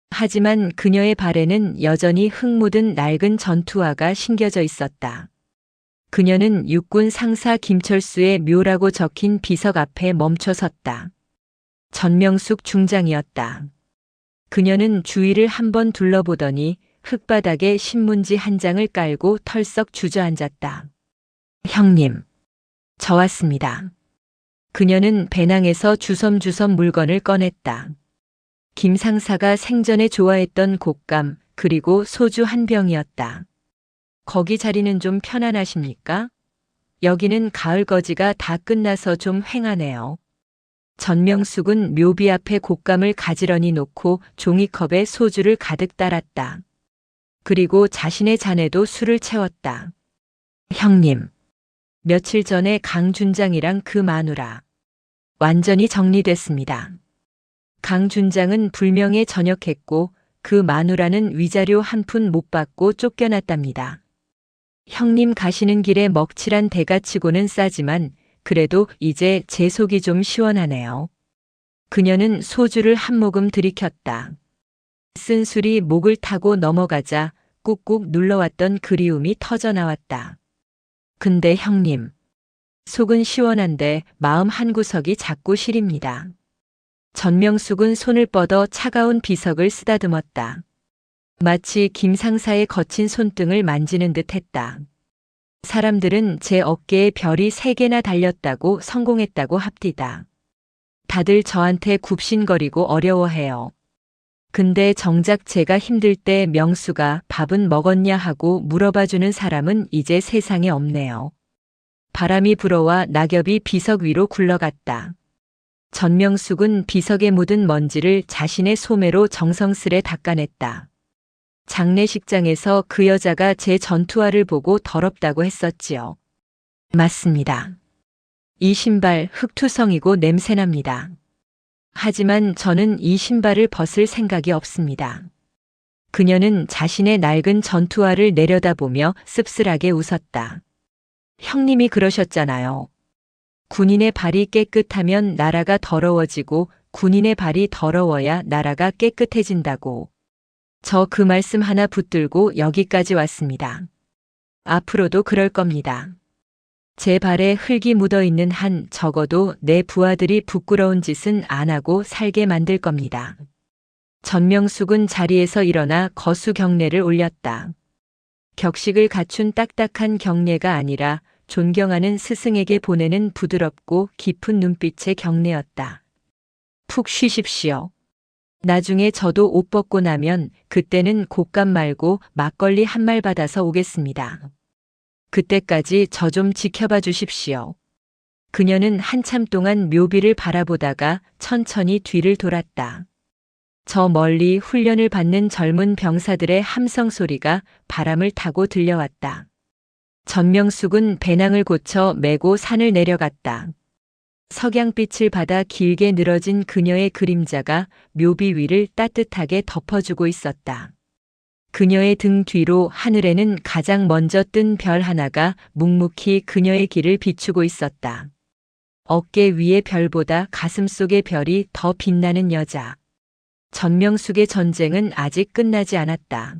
[SPEAKER 1] 하지만 그녀의 발에는 여전히 흙 묻은 낡은 전투화가 신겨져 있었다. 그녀는 육군 상사 김철수의 묘라고 적힌 비석 앞에 멈춰 섰다. 전명숙 중장이었다. 그녀는 주위를 한번 둘러보더니 흙바닥에 신문지 한 장을 깔고 털썩 주저앉았다. 형님, 저 왔습니다. 그녀는 배낭에서 주섬주섬 물건을 꺼냈다. 김 상사가 생전에 좋아했던 곶감 그리고 소주 한 병이었다. 거기 자리는 좀 편안하십니까? 여기는 가을 거지가 다 끝나서 좀 휑하네요. 전명숙은 묘비 앞에 곶감을 가지런히 놓고 종이컵에 소주를 가득 따랐다. 그리고 자신의 잔에도 술을 채웠다. 형님, 며칠 전에 강 준장이랑 그 마누라 완전히 정리됐습니다. 강 준장은 불명예 전역했고 그 마누라는 위자료 한 푼 못 받고 쫓겨났답니다. 형님 가시는 길에 먹칠한 대가치고는 싸지만 그래도 이제 제 속이 좀 시원하네요. 그녀는 소주를 한 모금 들이켰다. 쓴술이 목을 타고 넘어가자 꾹꾹 눌러왔던 그리움이 터져나왔다. 근데 형님, 속은 시원한데 마음 한구석이 자꾸 시립니다. 전명숙은 손을 뻗어 차가운 비석을 쓰다듬었다. 마치 김 상사의 거친 손등을 만지는 듯 했다. 사람들은 제 어깨에 별이 3개나 달렸다고 성공했다고 합디다. 다들 저한테 굽신거리고 어려워해요. 근데 정작 제가 힘들 때 명수가 밥은 먹었냐 하고 물어봐주는 사람은 이제 세상에 없네요. 바람이 불어와 낙엽이 비석 위로 굴러갔다. 전명숙은 비석에 묻은 먼지를 자신의 소매로 정성스레 닦아냈다. 장례식장에서 그 여자가 제 전투화를 보고 더럽다고 했었지요. 맞습니다. 이 신발 흙투성이고 냄새납니다. 하지만 저는 이 신발을 벗을 생각이 없습니다. 그녀는 자신의 낡은 전투화를 내려다보며 씁쓸하게 웃었다. 형님이 그러셨잖아요. 군인의 발이 깨끗하면 나라가 더러워지고 군인의 발이 더러워야 나라가 깨끗해진다고. 저 그 말씀 하나 붙들고 여기까지 왔습니다. 앞으로도 그럴 겁니다. 제 발에 흙이 묻어 있는 한 적어도 내 부하들이 부끄러운 짓은 안 하고 살게 만들 겁니다. 전명숙은 자리에서 일어나 거수 경례를 올렸다. 격식을 갖춘 딱딱한 경례가 아니라 존경하는 스승에게 보내는 부드럽고 깊은 눈빛의 경례였다. 푹 쉬십시오. 나중에 저도 옷 벗고 나면 그때는 곶감 말고 막걸리 한 말 받아서 오겠습니다. 그때까지 저 좀 지켜봐 주십시오. 그녀는 한참 동안 묘비를 바라보다가 천천히 뒤를 돌았다. 저 멀리 훈련을 받는 젊은 병사들의 함성 소리가 바람을 타고 들려왔다. 전명숙은 배낭을 고쳐 메고 산을 내려갔다. 석양빛을 받아 길게 늘어진 그녀의 그림자가 묘비 위를 따뜻하게 덮어주고 있었다. 그녀의 등 뒤로 하늘에는 가장 먼저 뜬 별 하나가 묵묵히 그녀의 길을 비추고 있었다. 어깨 위의 별보다 가슴 속의 별이 더 빛나는 여자. 전명숙의 전쟁은 아직 끝나지 않았다.